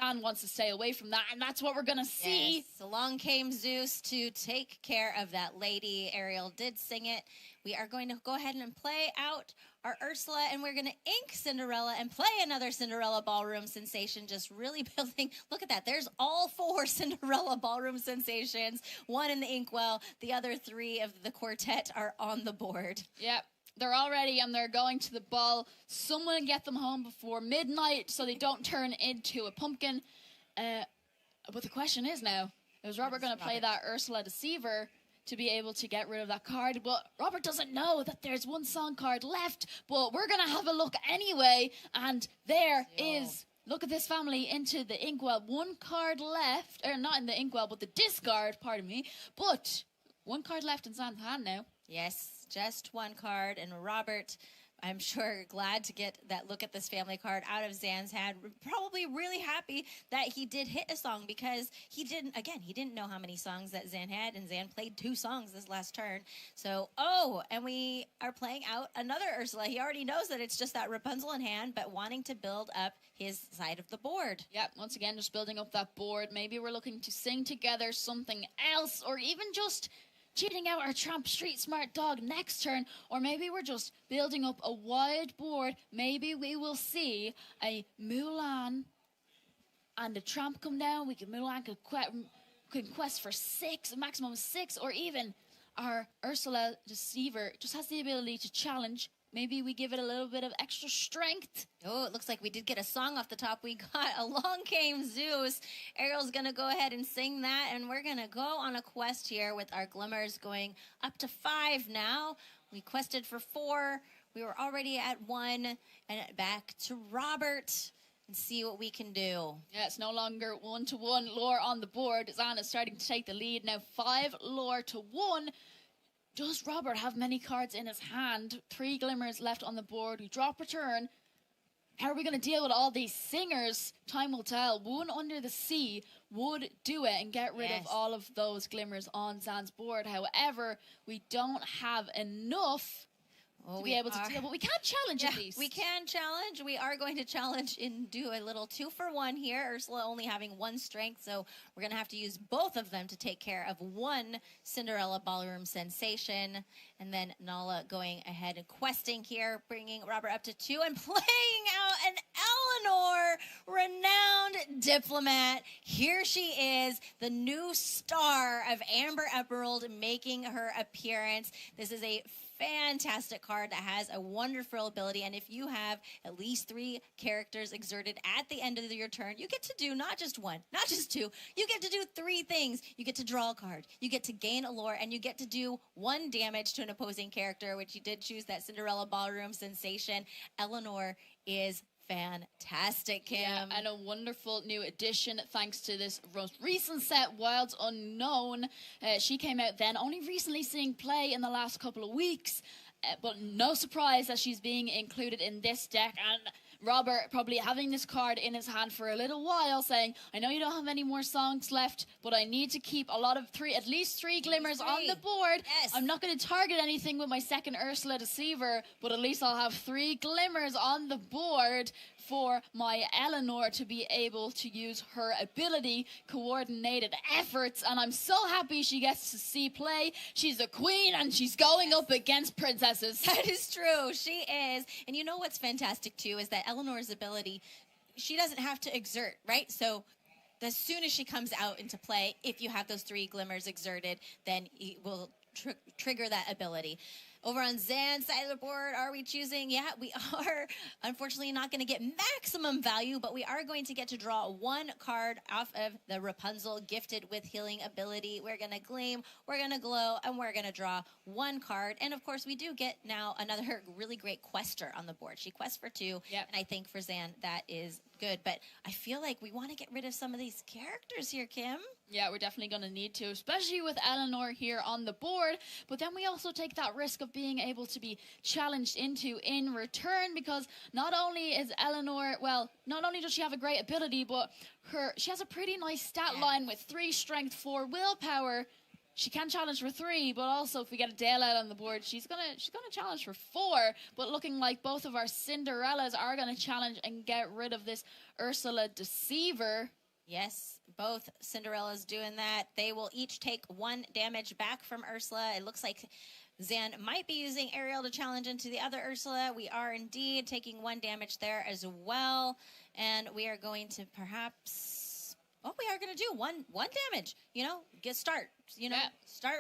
Speaker 2: Zan wants to stay away from that, and that's what we're going to see.
Speaker 1: Yes. Along came Zeus to take care of that lady. Ariel did sing it. We are going to go ahead and play out our Ursula, and we're going to ink Cinderella and play another Cinderella ballroom sensation, just really building. Look at that. There's all 4 Cinderella ballroom sensations, 1 in the inkwell. The other 3 of the quartet are on the board.
Speaker 2: Yep. They're all ready and they're going to the ball. Someone get them home before midnight so they don't turn into a pumpkin. But the question is now, is Robert going to play that Ursula Deceiver to be able to get rid of that card? But Robert doesn't know that there's 1 song card left, but we're going to have a look anyway. And there is, Look at This Family into the inkwell. 1 card left, or not in the inkwell, but the discard, pardon me. But 1 card left in Zan's hand now.
Speaker 1: Yes, just 1 card, and Robert, I'm sure, glad to get that Look at This Family card out of Zan's hand. Probably really happy that he did hit a song, because he didn't know how many songs that Zan had, and Zan played 2 songs this last turn. So, and we are playing out another Ursula. He already knows that it's just that Rapunzel in hand, but wanting to build up his side of the board.
Speaker 2: Yep, once again, just building up that board. Maybe we're looking to sing together something else, or even just cheating out our Tramp, Street Smart, Dog next turn, or maybe we're just building up a wide board. Maybe we will see a Mulan and a Tramp come down. Mulan can quest for 6, a maximum of 6, or even our Ursula Deceiver just has the ability to challenge. Maybe we give it a little bit of extra strength.
Speaker 1: Oh, it looks like we did get a song off the top. We got Along Came Zeus. Ariel's going to go ahead and sing that, and we're going to go on a quest here with our glimmers going up to 5 now. We quested for 4. We were already at 1, and back to Robert and see what we can do.
Speaker 2: Yeah, it's no longer 1-to-1 lore on the board. Zan is starting to take the lead now, 5 lore to 1. Does Robert have many cards in his hand? 3 glimmers left on the board. We drop a turn. How are we going to deal with all these singers? Time will tell. 1 Under the Sea would do it and get rid of all of those glimmers on Zan's board. However, we don't have enough to be able to deal, but we can challenge at least.
Speaker 1: We can challenge. We are going to challenge and do a little 2-for-1 here. Ursula only having 1 strength, so we're going to have to use both of them to take care of 1 Cinderella ballroom sensation. And then Nala going ahead and questing here, bringing Robert up to 2 and playing out an Eleanor, renowned diplomat. Here she is, the new star of Amber Emerald, making her appearance. This is a fantastic card that has a wonderful ability, and if you have at least 3 characters exerted at the end of your turn, you get to do not just 1, not just 2, you get to do 3 things. You get to draw a card, you get to gain a lore, and you get to do 1 damage to an opposing character, which you did choose that Cinderella ballroom sensation. Eleanor is fantastic, Kim.
Speaker 2: Yeah, and a wonderful new addition thanks to this most recent set, Wilds Unknown. She came out then, only recently seeing play in the last couple of weeks, but no surprise that she's being included in this deck. And Robert probably having this card in his hand for a little while, saying, I know you don't have any more songs left, but I need to keep at least 3 glimmers on the board.
Speaker 1: Yes.
Speaker 2: I'm not going to target anything with my second Ursula Deceiver, but at least I'll have 3 glimmers on the board for my Eleanor to be able to use her ability, coordinated efforts, and I'm so happy she gets to see play. She's a queen and she's going up against princesses.
Speaker 1: That is true. She is. And you know what's fantastic too is that Eleanor's ability, she doesn't have to exert, right? So as soon as she comes out into play, if you have those 3 glimmers exerted, then it will trigger that ability. Over on Zan's side of the board, are we choosing? Yeah, we are. Unfortunately, not going to get maximum value, but we are going to get to draw 1 card off of the Rapunzel gifted with healing ability. We're going to gleam, we're going to glow, and we're going to draw 1 card. And of course, we do get now another really great quester on the board. She quests for 2, and I think for Zan, that is good. But I feel like we want to get rid of some of these characters here, Kim.
Speaker 2: Yeah, we're definitely going to need to, especially with Eleanor here on the board. But then we also take that risk of being able to be challenged into in return, because not only is Eleanor, well, not only does she have a great ability, but she has a pretty nice stat line with 3 strength, 4 willpower. She can challenge for 3, but also if we get a Dale out on the board, she's gonna challenge for 4. But looking like both of our Cinderellas are gonna challenge and get rid of this Ursula Deceiver.
Speaker 1: Yes, both Cinderellas doing that. They will each take 1 damage back from Ursula. It looks like Zan might be using Ariel to challenge into the other Ursula. We are indeed taking 1 damage there as well. And we are going to perhaps... Oh, we are going to do one damage. Start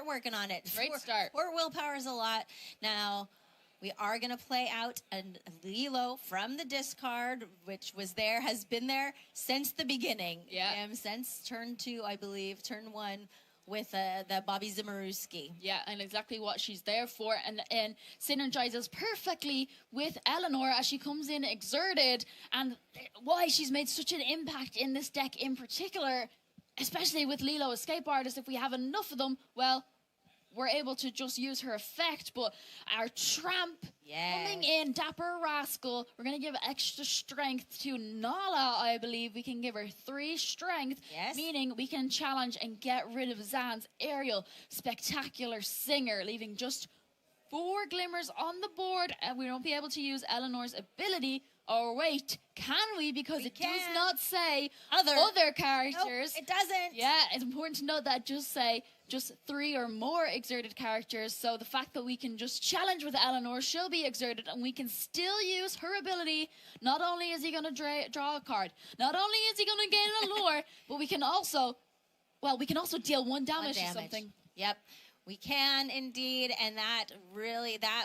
Speaker 1: working on it.
Speaker 2: Great start.
Speaker 1: 4 willpower is a lot. Now... we are going to play out a Lilo from the discard, which has been there since the beginning.
Speaker 2: Yeah.
Speaker 1: Since turn 2, I believe, turn 1 with the Bobby Zimmerowski.
Speaker 2: Yeah, and exactly what she's there for, and synergizes perfectly with Eleanor as she comes in exerted, and why she's made such an impact in this deck in particular, especially with Lilo Escape Artist. If we have enough of them, well... we're able to just use her effect, but our Tramp coming in, Dapper Rascal, we're going to give extra strength to Nala, I believe. We can give her 3 strength, meaning we can challenge and get rid of Zan's Ariel, Spectacular Singer, leaving just 4 glimmers on the board, and we won't be able to use Eleanor's ability. Or wait, can we? Because it does not say other characters.
Speaker 1: Nope, it doesn't.
Speaker 2: Yeah, it's important to note that just say just 3 or more exerted characters. So the fact that we can just challenge with Eleanor, she'll be exerted, and we can still use her ability. Not only is he going to draw a card, not only is he going to gain a lure, but we can also deal 1 damage or something.
Speaker 1: Yep. We can indeed, and that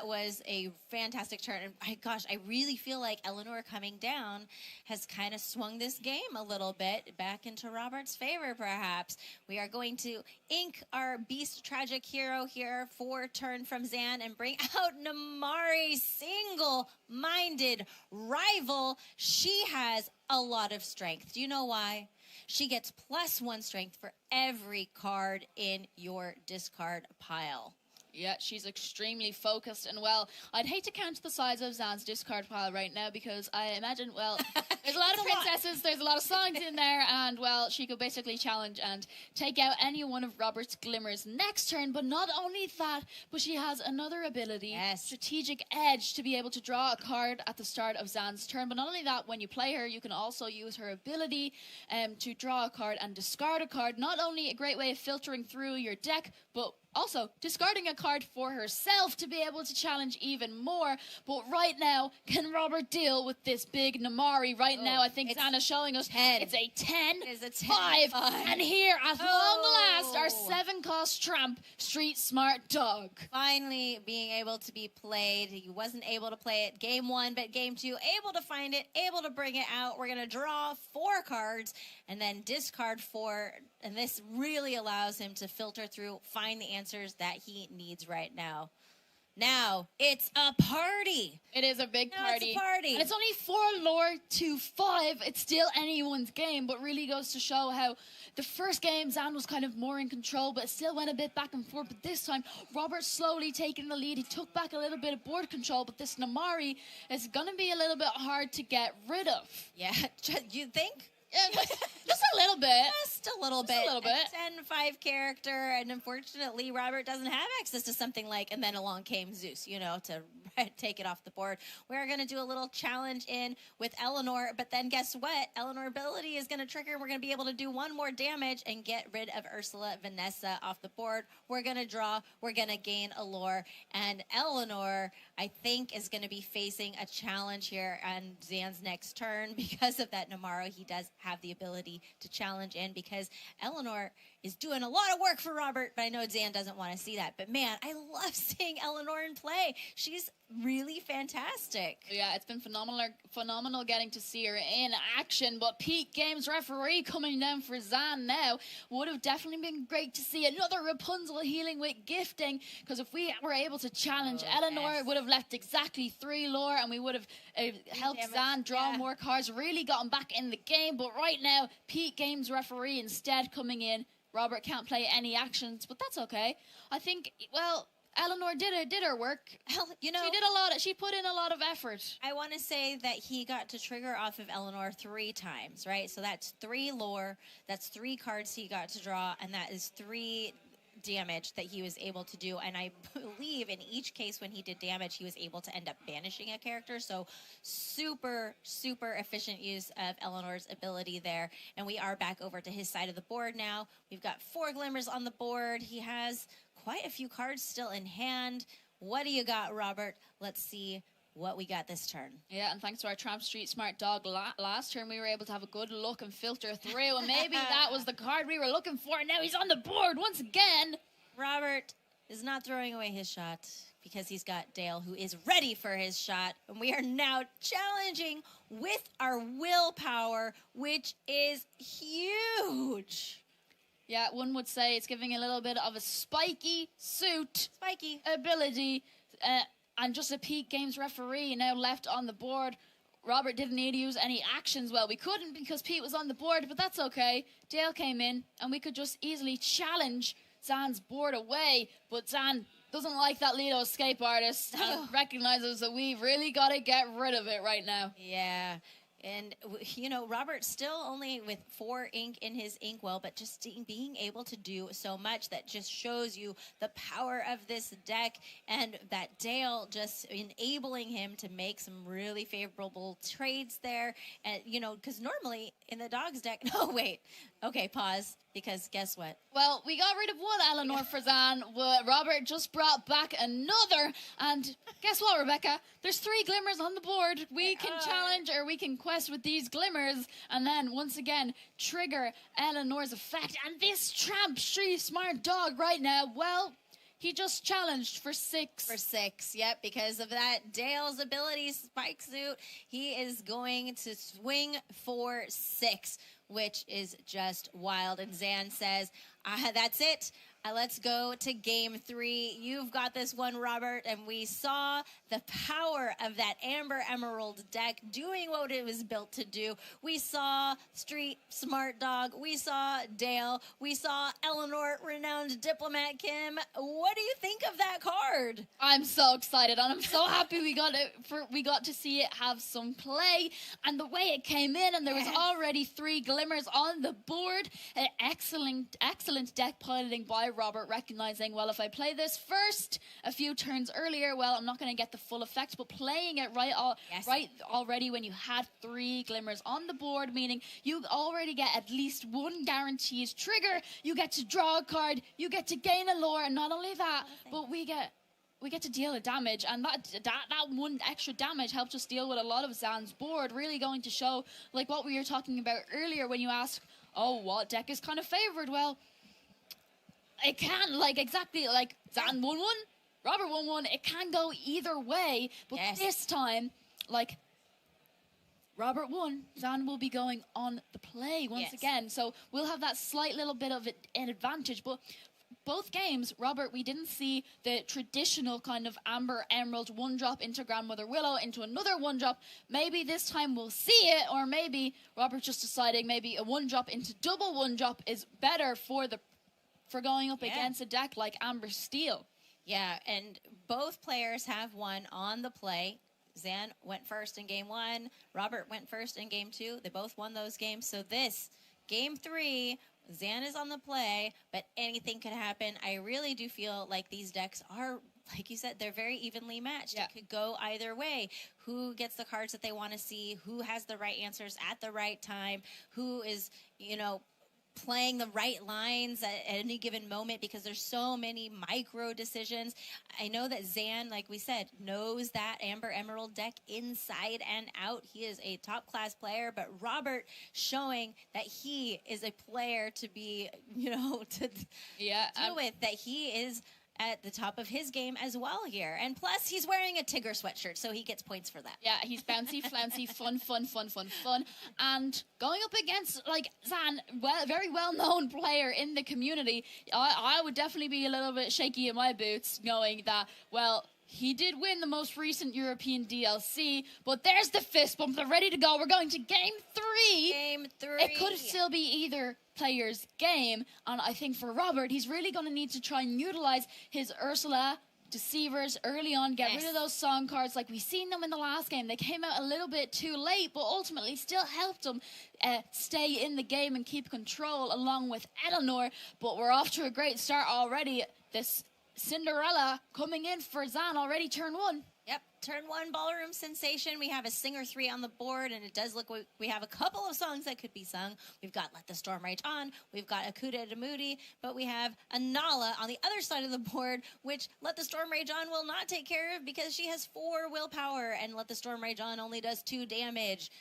Speaker 1: was a fantastic turn. And I really feel like Eleanor coming down has kind of swung this game a little bit back into Robert's favor, perhaps. We are going to ink our Beast Tragic Hero here for turn from Zan and bring out Namari's single-minded rival. She has a lot of strength. Do you know why? She gets +1 strength for every card in your discard pile.
Speaker 2: Yeah, she's extremely focused, and well, I'd hate to count the size of Zan's discard pile right now, because I imagine, well, there's a lot of princesses, there's a lot of songs in there, and well, she could basically challenge and take out any one of Robert's glimmers next turn. But not only that, but she has another ability, Strategic Edge, to be able to draw a card at the start of Zan's turn. But not only that, when you play her, you can also use her ability to draw a card and discard a card. Not only a great way of filtering through your deck, but also discarding a card for herself to be able to challenge even more. But right now, can Robert deal with this big Namari? Right now, I think Anna's showing us
Speaker 1: 10.
Speaker 2: It's a 10,
Speaker 1: it is a 10
Speaker 2: 5. And here, at long last, our 7-cost Tramp, Street Smart Dog.
Speaker 1: Finally being able to be played. He wasn't able to play it game 1, but game 2, able to find it, able to bring it out. We're going to draw 4 cards and then discard 4. And this really allows him to filter through, find the answers that he needs right now. Now, it's a party.
Speaker 2: It is a big party.
Speaker 1: It's a party.
Speaker 2: And it's only 4 lore to 5. It's still anyone's game, but really goes to show how the first game, Zan was kind of more in control, but it still went a bit back and forth. But this time, Robert's slowly taking the lead. He took back a little bit of board control, but this Namari is going to be a little bit hard to get rid of.
Speaker 1: Yeah, you think?
Speaker 2: Just a little bit.
Speaker 1: Just a little bit. A 10-5 character, and unfortunately, Robert doesn't have access to something like, and then along came Zeus, to take it off the board. We're going to do a little challenge in with Eleanor, but then guess what? Eleanor ability is going to trigger. We're going to be able to do 1 more damage and get rid of Ursula Vanessa off the board. We're going to draw. We're going to gain a lore, and Eleanor, I think, is going to be facing a challenge here on Zan's next turn because of that Namaro. He does have the ability to challenge in, because Eleanor is doing a lot of work for Robert, but I know Zan doesn't want to see that. But man, I love seeing Eleanor in play. She's really fantastic.
Speaker 2: Yeah, it's been phenomenal getting to see her in action. But Peak Games referee coming down for Zan now. Would have definitely been great to see another Rapunzel healing with gifting, because if we were able to challenge Eleanor, it would have left exactly 3 lore, and we would have helped Zan draw more cards, really gotten back in the game. But right now, Peak Games referee instead coming in. Robert can't play any actions, but that's okay. I think, well, Eleanor did her work.
Speaker 1: You know,
Speaker 2: she did a lot. She put in a lot of effort.
Speaker 1: I want to say that he got to trigger off of Eleanor 3 times, right? So that's 3 lore. That's 3 cards he got to draw, and that is 3 damage that he was able to do. And I believe in each case when he did damage, he was able to end up banishing a character. So super efficient use of Eleanor's ability there. And we are back over to his side of the board now. We've got 4 glimmers on the board. He has quite a few cards still in hand. What do you got, Robert? Let's see what we got this turn.
Speaker 2: Yeah, and thanks to our Tramp Street Smart Dog last turn, we were able to have a good look and filter through, and maybe that was the card we were looking for, and now he's on the board once again.
Speaker 1: Robert is not throwing away his shot because he's got Dale, who is ready for his shot, and we are now challenging with our willpower, which is huge.
Speaker 2: Yeah, one would say it's giving a little bit of a spiky suit ability, and just a Peak Games referee now left on the board. Robert didn't need to use any actions. Well, we couldn't because Pete was on the board, but that's okay. Dale came in, and we could just easily challenge Zan's board away, but Zan doesn't like that Lido escape artist and recognizes that we've really got to get rid of it right now.
Speaker 1: Yeah. And, you know, Robert's still only with 4 ink in his inkwell, but just being able to do so much, that just shows you the power of this deck, and that Dale just enabling him to make some really favorable trades there. And, you know, because normally in the Dogs deck, no, wait. Okay, pause, because guess what?
Speaker 2: Well, we got rid of one Eleanor for Zan. Robert just brought back another. And guess what, Rebecca? There's 3 glimmers on the board. We can challenge, or we can quest with these glimmers, and then once again trigger Eleanor's effect. And this Tramp Street Smart Dog right now, well, he just challenged for 6.
Speaker 1: For 6, yep, because of that Dale's ability spike suit, he is going to swing for 6, which is just wild. And Zan says, that's it. Let's go to game 3. You've got this one, Robert. And we saw the power of that Amber Emerald deck doing what it was built to do. We saw Street Smart Dog. We saw Dale. We saw Eleanor, renowned diplomat Kim. What do you think of that card?
Speaker 2: I'm so excited, and I'm so happy we got to see it have some play, and the way it came in, and there was already 3 glimmers on the board. Excellent deck piloting by Robert, recognizing, well, if I play this first a few turns earlier, well, I'm not going to get the full effect, but playing it right already when you had 3 glimmers on the board, meaning you already get at least 1 guaranteed trigger, you get to draw a card, you get to gain a lore, and not only that, but we get to deal a damage, and that 1 extra damage helps us deal with a lot of Zan's board, really going to show, like what we were talking about earlier when you ask, oh, what deck is kind of favored? Well, it can, exactly like Zan 1-1, Robert 1-1, it can go either way, but this time, Robert won, Zan will be going on the play once again, so we'll have that slight little bit of an advantage, but both games, Robert, we didn't see the traditional kind of Amber Emerald 1-drop into Grandmother Willow into another 1-drop. Maybe this time we'll see it, or maybe Robert's just deciding maybe a 1-drop into double 1-drop is better for going up against a deck like Amber Steel. Yeah, and both players have one on the play. Zan went first in game 1. Robert went first in game 2. They both won those games. So this, game 3, Zan is on the play, but anything could happen. I really do feel like these decks are, like you said, they're very evenly matched. It could go either way. Who gets the cards that they want to see? Who has the right answers at the right time? Who is, playing the right lines at any given moment, because there's so many micro decisions. I know that Zan, like we said, knows that Amber Emerald deck inside and out. He is a top class player, but Robert showing that he is a player to be, to deal with, that he is
Speaker 1: at the top of his game as well here. And plus, he's wearing a Tigger sweatshirt, so he gets points for that.
Speaker 2: Yeah, he's bouncy, flouncy, fun. And going up against, like, Zan, very well-known player in the community, I would definitely be a little bit shaky in my boots knowing that, well, he did win the most recent European DLC, but there's the fist bump. They're ready to go. We're going to game 3.
Speaker 1: Game 3.
Speaker 2: It could still be either player's game, and I think for Robert, he's really going to need to try and utilize his Ursula deceivers early on, get rid of those song cards like we seen them in the last game. They came out a little bit too late, but ultimately still helped him stay in the game and keep control along with Eleanor. But we're off to a great start already. This Cinderella coming in for Zan already turn 1.
Speaker 1: Yep, turn 1 ballroom sensation. We have a singer 3 on the board, and it does look like we have a couple of songs that could be sung. We've got Let the Storm Rage On, we've got Akuta Demuti, but we have a Nala on the other side of the board, which Let the Storm Rage On will not take care of because she has 4 willpower, and Let the Storm Rage On only does 2 damage.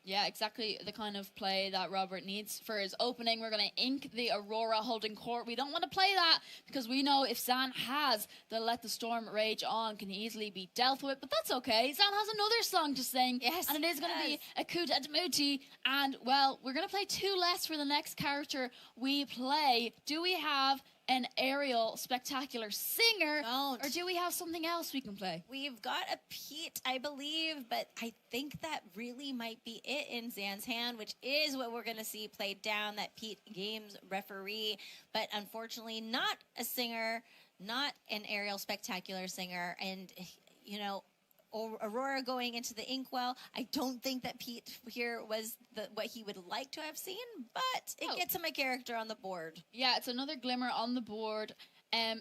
Speaker 2: Yeah, exactly the kind of play that Robert needs for his opening. We're going to ink the Aurora holding court. We don't want to play that because we know if Zan has the Let the Storm Rage On, can easily be dealt with. But that's okay. Zan has another song to sing.
Speaker 1: Yes,
Speaker 2: and it is going to be Akuta Demuti. And, well, we're going to play 2 less for the next character we play. Do we have an aerial spectacular singer?
Speaker 1: Don't.
Speaker 2: Or do we have something else we can play?
Speaker 1: We've got a Pete, I believe, but I think that really might be it in Zan's hand, which is what we're going to see played down, that Pete Games referee, but unfortunately not a singer, not an aerial spectacular singer, and, you know, Aurora going into the inkwell. I don't think that Pete here was what he would like to have seen, but it gets him a character on the board.
Speaker 2: Yeah, it's another glimmer on the board. Maybe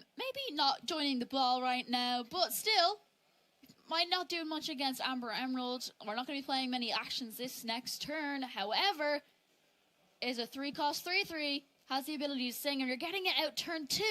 Speaker 2: not joining the ball right now, but still, might not do much against Amber Emerald. We're not going to be playing many actions this next turn. However, is a 3-cost 3/3, has the ability to sing, and you're getting it out turn 2,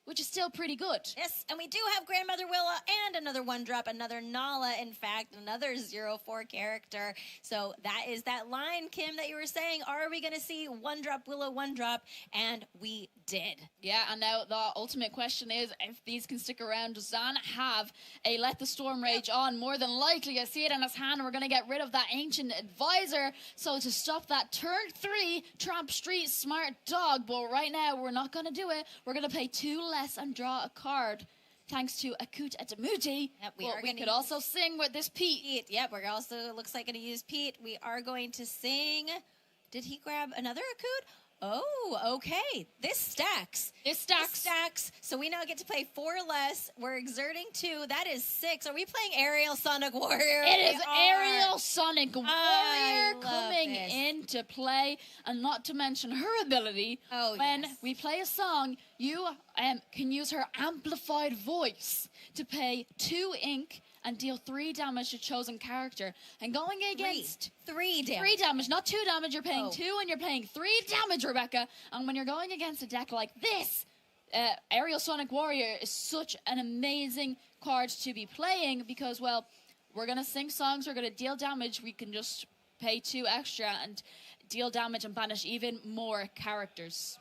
Speaker 2: which is still pretty good.
Speaker 1: Yes, and we do have Grandmother Willa and another 1-drop, another Nala, in fact, another 0-4 character. So that is that line, Kim, that you were saying. Are we going to see 1-drop Willa, 1-drop? And we did.
Speaker 2: Yeah, and now the ultimate question is, if these can stick around, does Zan have a Let the Storm Rage On? More than likely, I see it in his hand, and we're going to get rid of that Ancient Advisor. So to stop that turn 3, Tramp Street Smart Dog. But right now, we're not going to do it. We're going to play 2 less and draw a card. Thanks to Akuta Demuti.
Speaker 1: Yep,
Speaker 2: we could also sing with this Pete.
Speaker 1: Yep, we're also, looks like, going to use Pete. We are going to sing. Did he grab another Akut? Oh, okay. This stacks.
Speaker 2: This stacks.
Speaker 1: So we now get to play 4 less. We're exerting 2. That is 6. Are we playing Aerial Sonic Warrior?
Speaker 2: It is Aerial Sonic Warrior coming into play. And not to mention her ability. When we play a song, you can use her amplified voice to pay 2 ink and deal 3 damage to chosen character. And going against
Speaker 1: 3 damage.
Speaker 2: 3 damage, not 2 damage. You're paying 2 and you're paying 3 damage, Rebecca. And when you're going against a deck like this, Aerial Sonic Warrior is such an amazing card to be playing because, well, we're going to sing songs, we're going to deal damage. We can just pay 2 extra and deal damage and banish even more characters.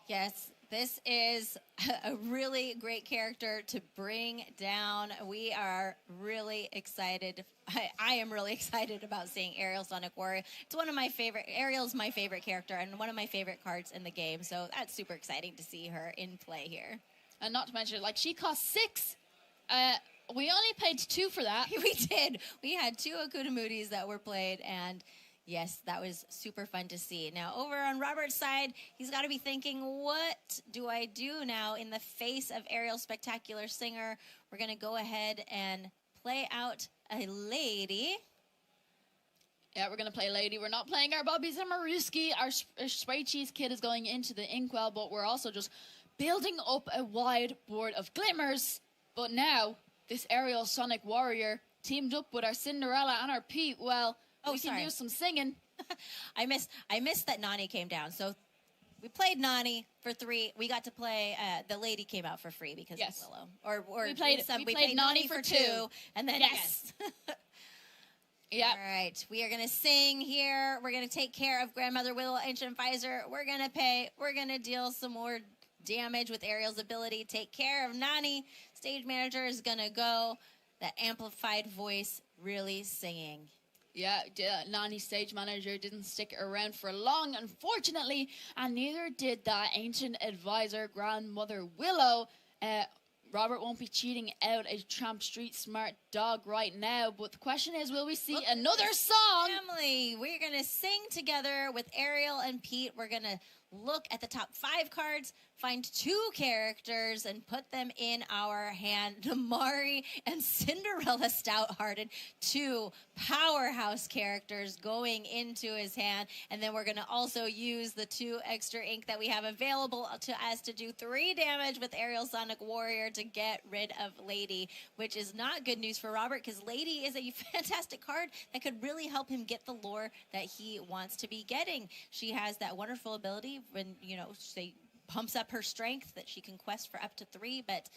Speaker 1: Yes. This is a really great character to bring down. We are really excited. I am really excited about seeing Aerial Sonic Warrior. It's one of my favorite. Ariel's my favorite character and one of my favorite cards in the game. So that's super exciting to see her in play here.
Speaker 2: And not to mention, like, she costs 6. We only paid 2 for that.
Speaker 1: We did. We had 2 Akuta Moody's that were played, and yes, that was super fun to see. Now, over on Robert's side, he's got to be thinking, what do I do now in the face of Aerial Spectacular Singer? We're going to go ahead and play out a lady.
Speaker 2: Yeah, we're going to play lady. We're not playing our Bobby Zamaruski. Our Spray Cheese Kid is going into the inkwell, but we're also just building up a wide board of glimmers. But now, this Aerial Sonic Warrior teamed up with our Cinderella and our Pete. Well, we can do some singing.
Speaker 1: I missed that Nani came down. So we played Nani for 3. We got to play. The lady came out for free because of Willow. Or
Speaker 2: we played
Speaker 1: Nani for 2, and then
Speaker 2: Yeah.
Speaker 1: All right. We are going to sing here. We're going to take care of Grandmother Willow, Ancient Advisor. We're going to pay. We're going to deal some more damage with Ariel's ability. Take care of Nani. Stage manager is going to go that amplified voice really singing.
Speaker 2: Yeah, Nani stage manager didn't stick around for long, unfortunately, and neither did that ancient advisor, grandmother Willow. Robert won't be cheating out a Tramp street smart dog right now, but the question is, will we see another song?
Speaker 1: Family, we're going to sing together with Ariel and Pete. We're going to look at the top 5 cards, find 2 characters, and put them in our hand. Namari and Cinderella Stout-Hearted, 2 powerhouse characters going into his hand. And then we're going to also use the 2 extra ink that we have available to us to do 3 damage with Ariel Sonic Warrior to get rid of Lady, which is not good news for Robert because Lady is a fantastic card that could really help him get the lore that he wants to be getting. She has that wonderful ability when, you know, she pumps up her strength that she can quest for up to 3, but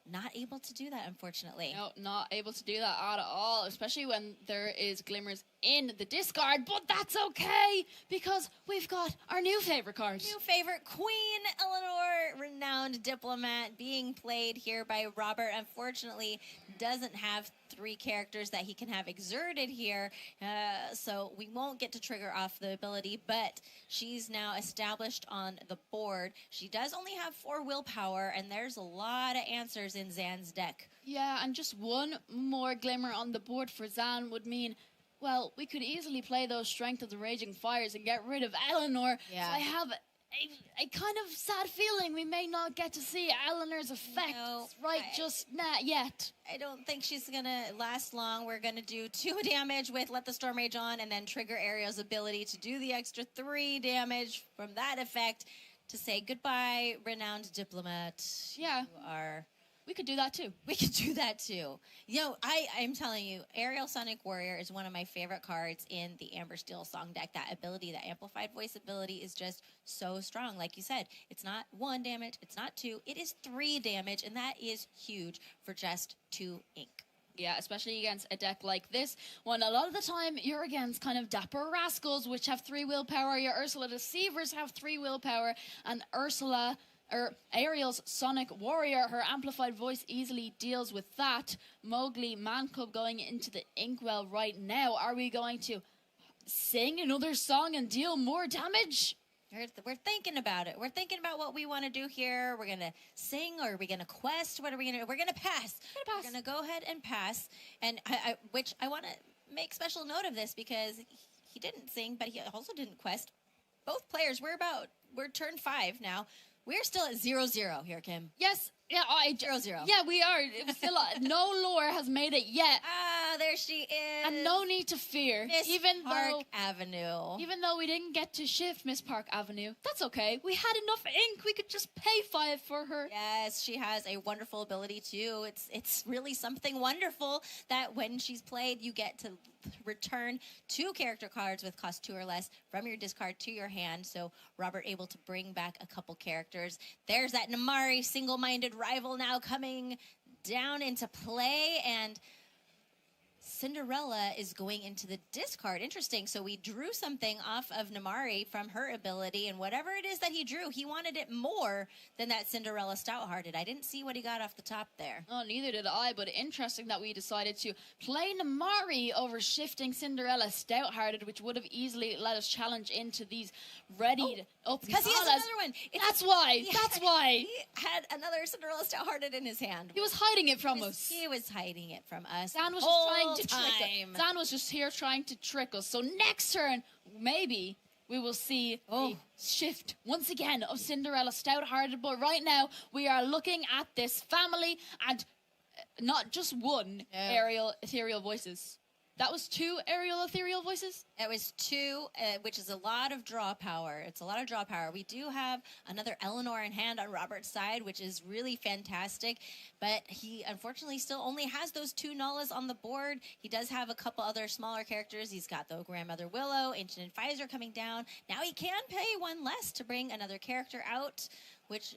Speaker 1: not able to do that, unfortunately.
Speaker 2: No, not able to do that at all, especially when there is glimmers in the discard, but that's okay, because we've got our new favorite card.
Speaker 1: New favorite, Queen Eleanor, renowned diplomat, being played here by Robert. Unfortunately, doesn't have 3 characters that he can have exerted here, so we won't get to trigger off the ability, but she's now established on the board. She does only have 4 willpower, and there's a lot of answers in Zan's deck.
Speaker 2: Yeah, and just 1 more glimmer on the board for Zan would mean, well, we could easily play those Strength of the Raging Fires and get rid of Eleanor.
Speaker 1: Yeah.
Speaker 2: So I have a kind of sad feeling we may not get to see Eleanor's effects just not yet.
Speaker 1: I don't think she's going to last long. We're going to do 2 damage with Let the Storm Rage on and then trigger Ariel's ability to do the extra 3 damage from that effect to say goodbye, renowned diplomat.
Speaker 2: Yeah. We could do that too.
Speaker 1: We could do that too. You know, I'm telling you, Ariel Sonic Warrior is one of my favorite cards in the Amber Steel song deck. That ability, that amplified voice ability is just so strong. Like you said, it's not 1 damage, it's not 2, it is 3 damage, and that is huge for just 2 ink.
Speaker 2: Yeah, especially against a deck like this, when a lot of the time you're against kind of Dapper Rascals, which have 3 willpower, your Ursula Deceivers have 3 willpower, and Ariel's Sonic Warrior, her amplified voice easily deals with that. Mowgli Man Cub going into the Inkwell right now. Are we going to sing another song and deal more damage?
Speaker 1: We're thinking about it. We're thinking about what we want to do here. We're going to sing, or are we going to quest? What are we going to do? We're going to pass. We're going to go ahead and pass. And which I want to make special note of this because he didn't sing, but he also didn't quest. Both players, we're turn 5 now. We're still at 0-0 here, Kim.
Speaker 2: Yes. Yeah,
Speaker 1: 0-0.
Speaker 2: Yeah, we are. It was still no lore has made it yet.
Speaker 1: Ah, there she is.
Speaker 2: And no need to fear.
Speaker 1: Miss Park Avenue.
Speaker 2: Even though we didn't get to shift Miss Park Avenue, that's okay. We had enough ink. We could just pay 5 for her.
Speaker 1: Yes, she has a wonderful ability too. It's really something wonderful that when she's played, you get to return 2 character cards with cost 2 or less from your discard to your hand. So Robert able to bring back a couple characters. There's that Namari single-minded rival now coming down into play, and Cinderella is going into the discard. Interesting. So we drew something off of Namari from her ability, and whatever it is that he drew, he wanted it more than that Cinderella Stout-Hearted. I didn't see what he got off the top there.
Speaker 2: Oh, neither did I, but interesting that we decided to play Namari over shifting Cinderella Stout-Hearted, which would have easily let us challenge into these ready up.
Speaker 1: Because he has another one.
Speaker 2: That's why. That's why.
Speaker 1: He had another Cinderella Stout-Hearted in his hand.
Speaker 2: He was hiding it from us.
Speaker 1: He was hiding it from us.
Speaker 2: Zan was just trying to trick us. Zan was just here trying to trick us. So next turn, maybe we will see a shift once again of Cinderella Stout-Hearted. But right now, we are looking at this family and not just 1 Aerial Ethereal Voices. That was 2 Aerial Ethereal Voices?
Speaker 1: It was 2, which is a lot of draw power. It's a lot of draw power. We do have another Eleanor in hand on Robert's side, which is really fantastic. But he, unfortunately, still only has those 2 Nullas on the board. He does have a couple other smaller characters. He's got the Grandmother Willow, Ancient Advisor coming down. Now he can pay 1 less to bring another character out, which...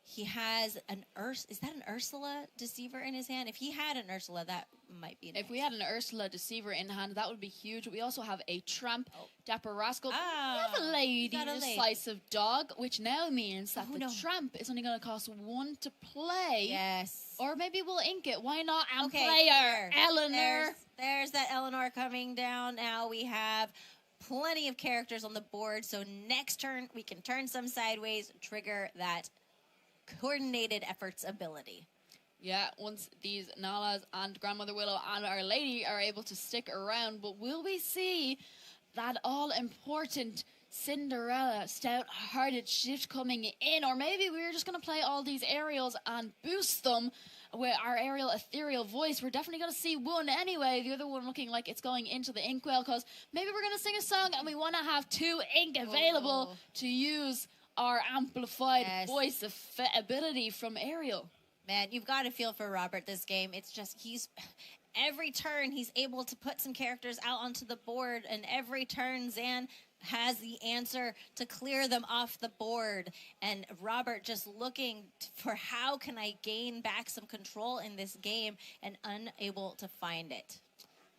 Speaker 1: He has an is that an Ursula Deceiver in his hand? If he had an Ursula, that might be nice.
Speaker 2: If we had an Ursula Deceiver in hand, that would be huge. We also have a Tramp, Dapper Rascal. We have a lady, Slice of Dog, which now means that the Tramp is only going to cost 1 to play.
Speaker 1: Yes.
Speaker 2: Or maybe we'll ink it. Why not? And play our Eleanor.
Speaker 1: There's that Eleanor coming down. Now we have plenty of characters on the board. So next turn, we can turn some sideways, trigger that coordinated efforts ability.
Speaker 2: Yeah, once these Nalas and Grandmother Willow and Our Lady are able to stick around, but will we see that all-important Cinderella stout-hearted shift coming in? Or maybe we're just going to play all these aerials and boost them with our aerial ethereal voice. We're definitely going to see one anyway, the other one looking like it's going into the inkwell, because maybe we're going to sing a song and we want to have 2 ink available to use our amplified voice ability from Ariel.
Speaker 1: Man, you've got to feel for Robert this game. It's just, every turn he's able to put some characters out onto the board, and every turn Zan has the answer to clear them off the board. And Robert just looking for how can I gain back some control in this game, and unable to find it.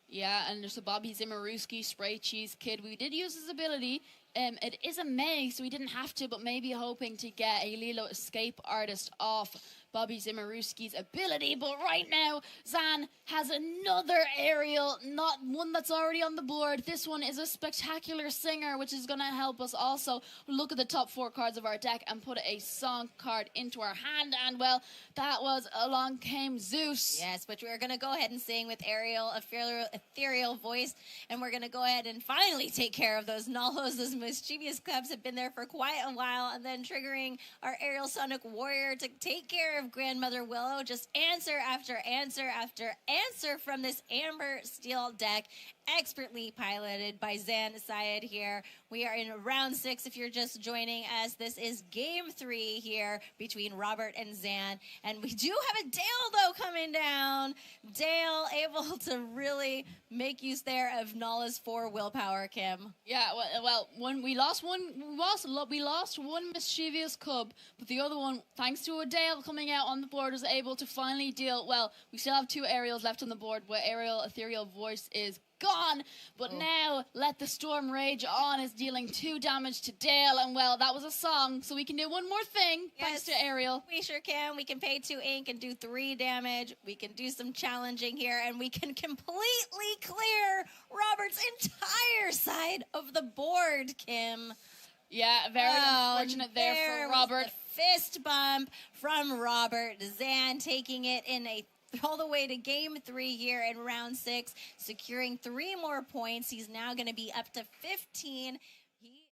Speaker 1: Yeah,
Speaker 2: and there's a Bobby Zimmerowski Spray Cheese Kid. We did use his ability. It is a May, so we didn't have to, but maybe hoping to get a Lilo Escape Artist off Bobby Zimmerowski's ability. But right now, Zan has another aerial, not one that's already on the board. This one is a Spectacular Singer, which is going to help us also look at the top 4 cards of our deck and put a song card into our hand. And, well, that was Along Came Zeus.
Speaker 1: Yes, which we're going to go ahead and sing with Ariel, ethereal voice. And we're going to go ahead and finally take care of those Nullos. Those mischievous clubs have been there for quite a while. And then triggering our Aerial Sonic Warrior to take care of Grandmother Willow. Just answer after answer after answer from this Amber Steel deck, expertly piloted by Zan Syed here. We are in round 6 if you're just joining us. This is game 3 here between Robert and Zan. And we do have a Dale, though, coming down. Dale able to really make use there of Nala's 4 willpower, Kim.
Speaker 2: Yeah, well, when we lost one mischievous cub, but the other one, thanks to a Dale coming out on the board, was able to finally deal. Well, we still have 2 aerials left on the board, where Aerial Ethereal Voice is gone, but now Let the Storm Rage On is dealing 2 damage to Dale, and well, that was a song, so we can do one more thing, thanks to Ariel.
Speaker 1: We sure can. We can pay 2 ink and do 3 damage. We can do some challenging here, and we can completely clear Robert's entire side of the board, Kim.
Speaker 2: Yeah, very unfortunate there for Robert.
Speaker 1: The fist bump from Robert. Zan taking it in all the way to game 3 here in round 6, securing 3 more points. He's now going to be up to 15.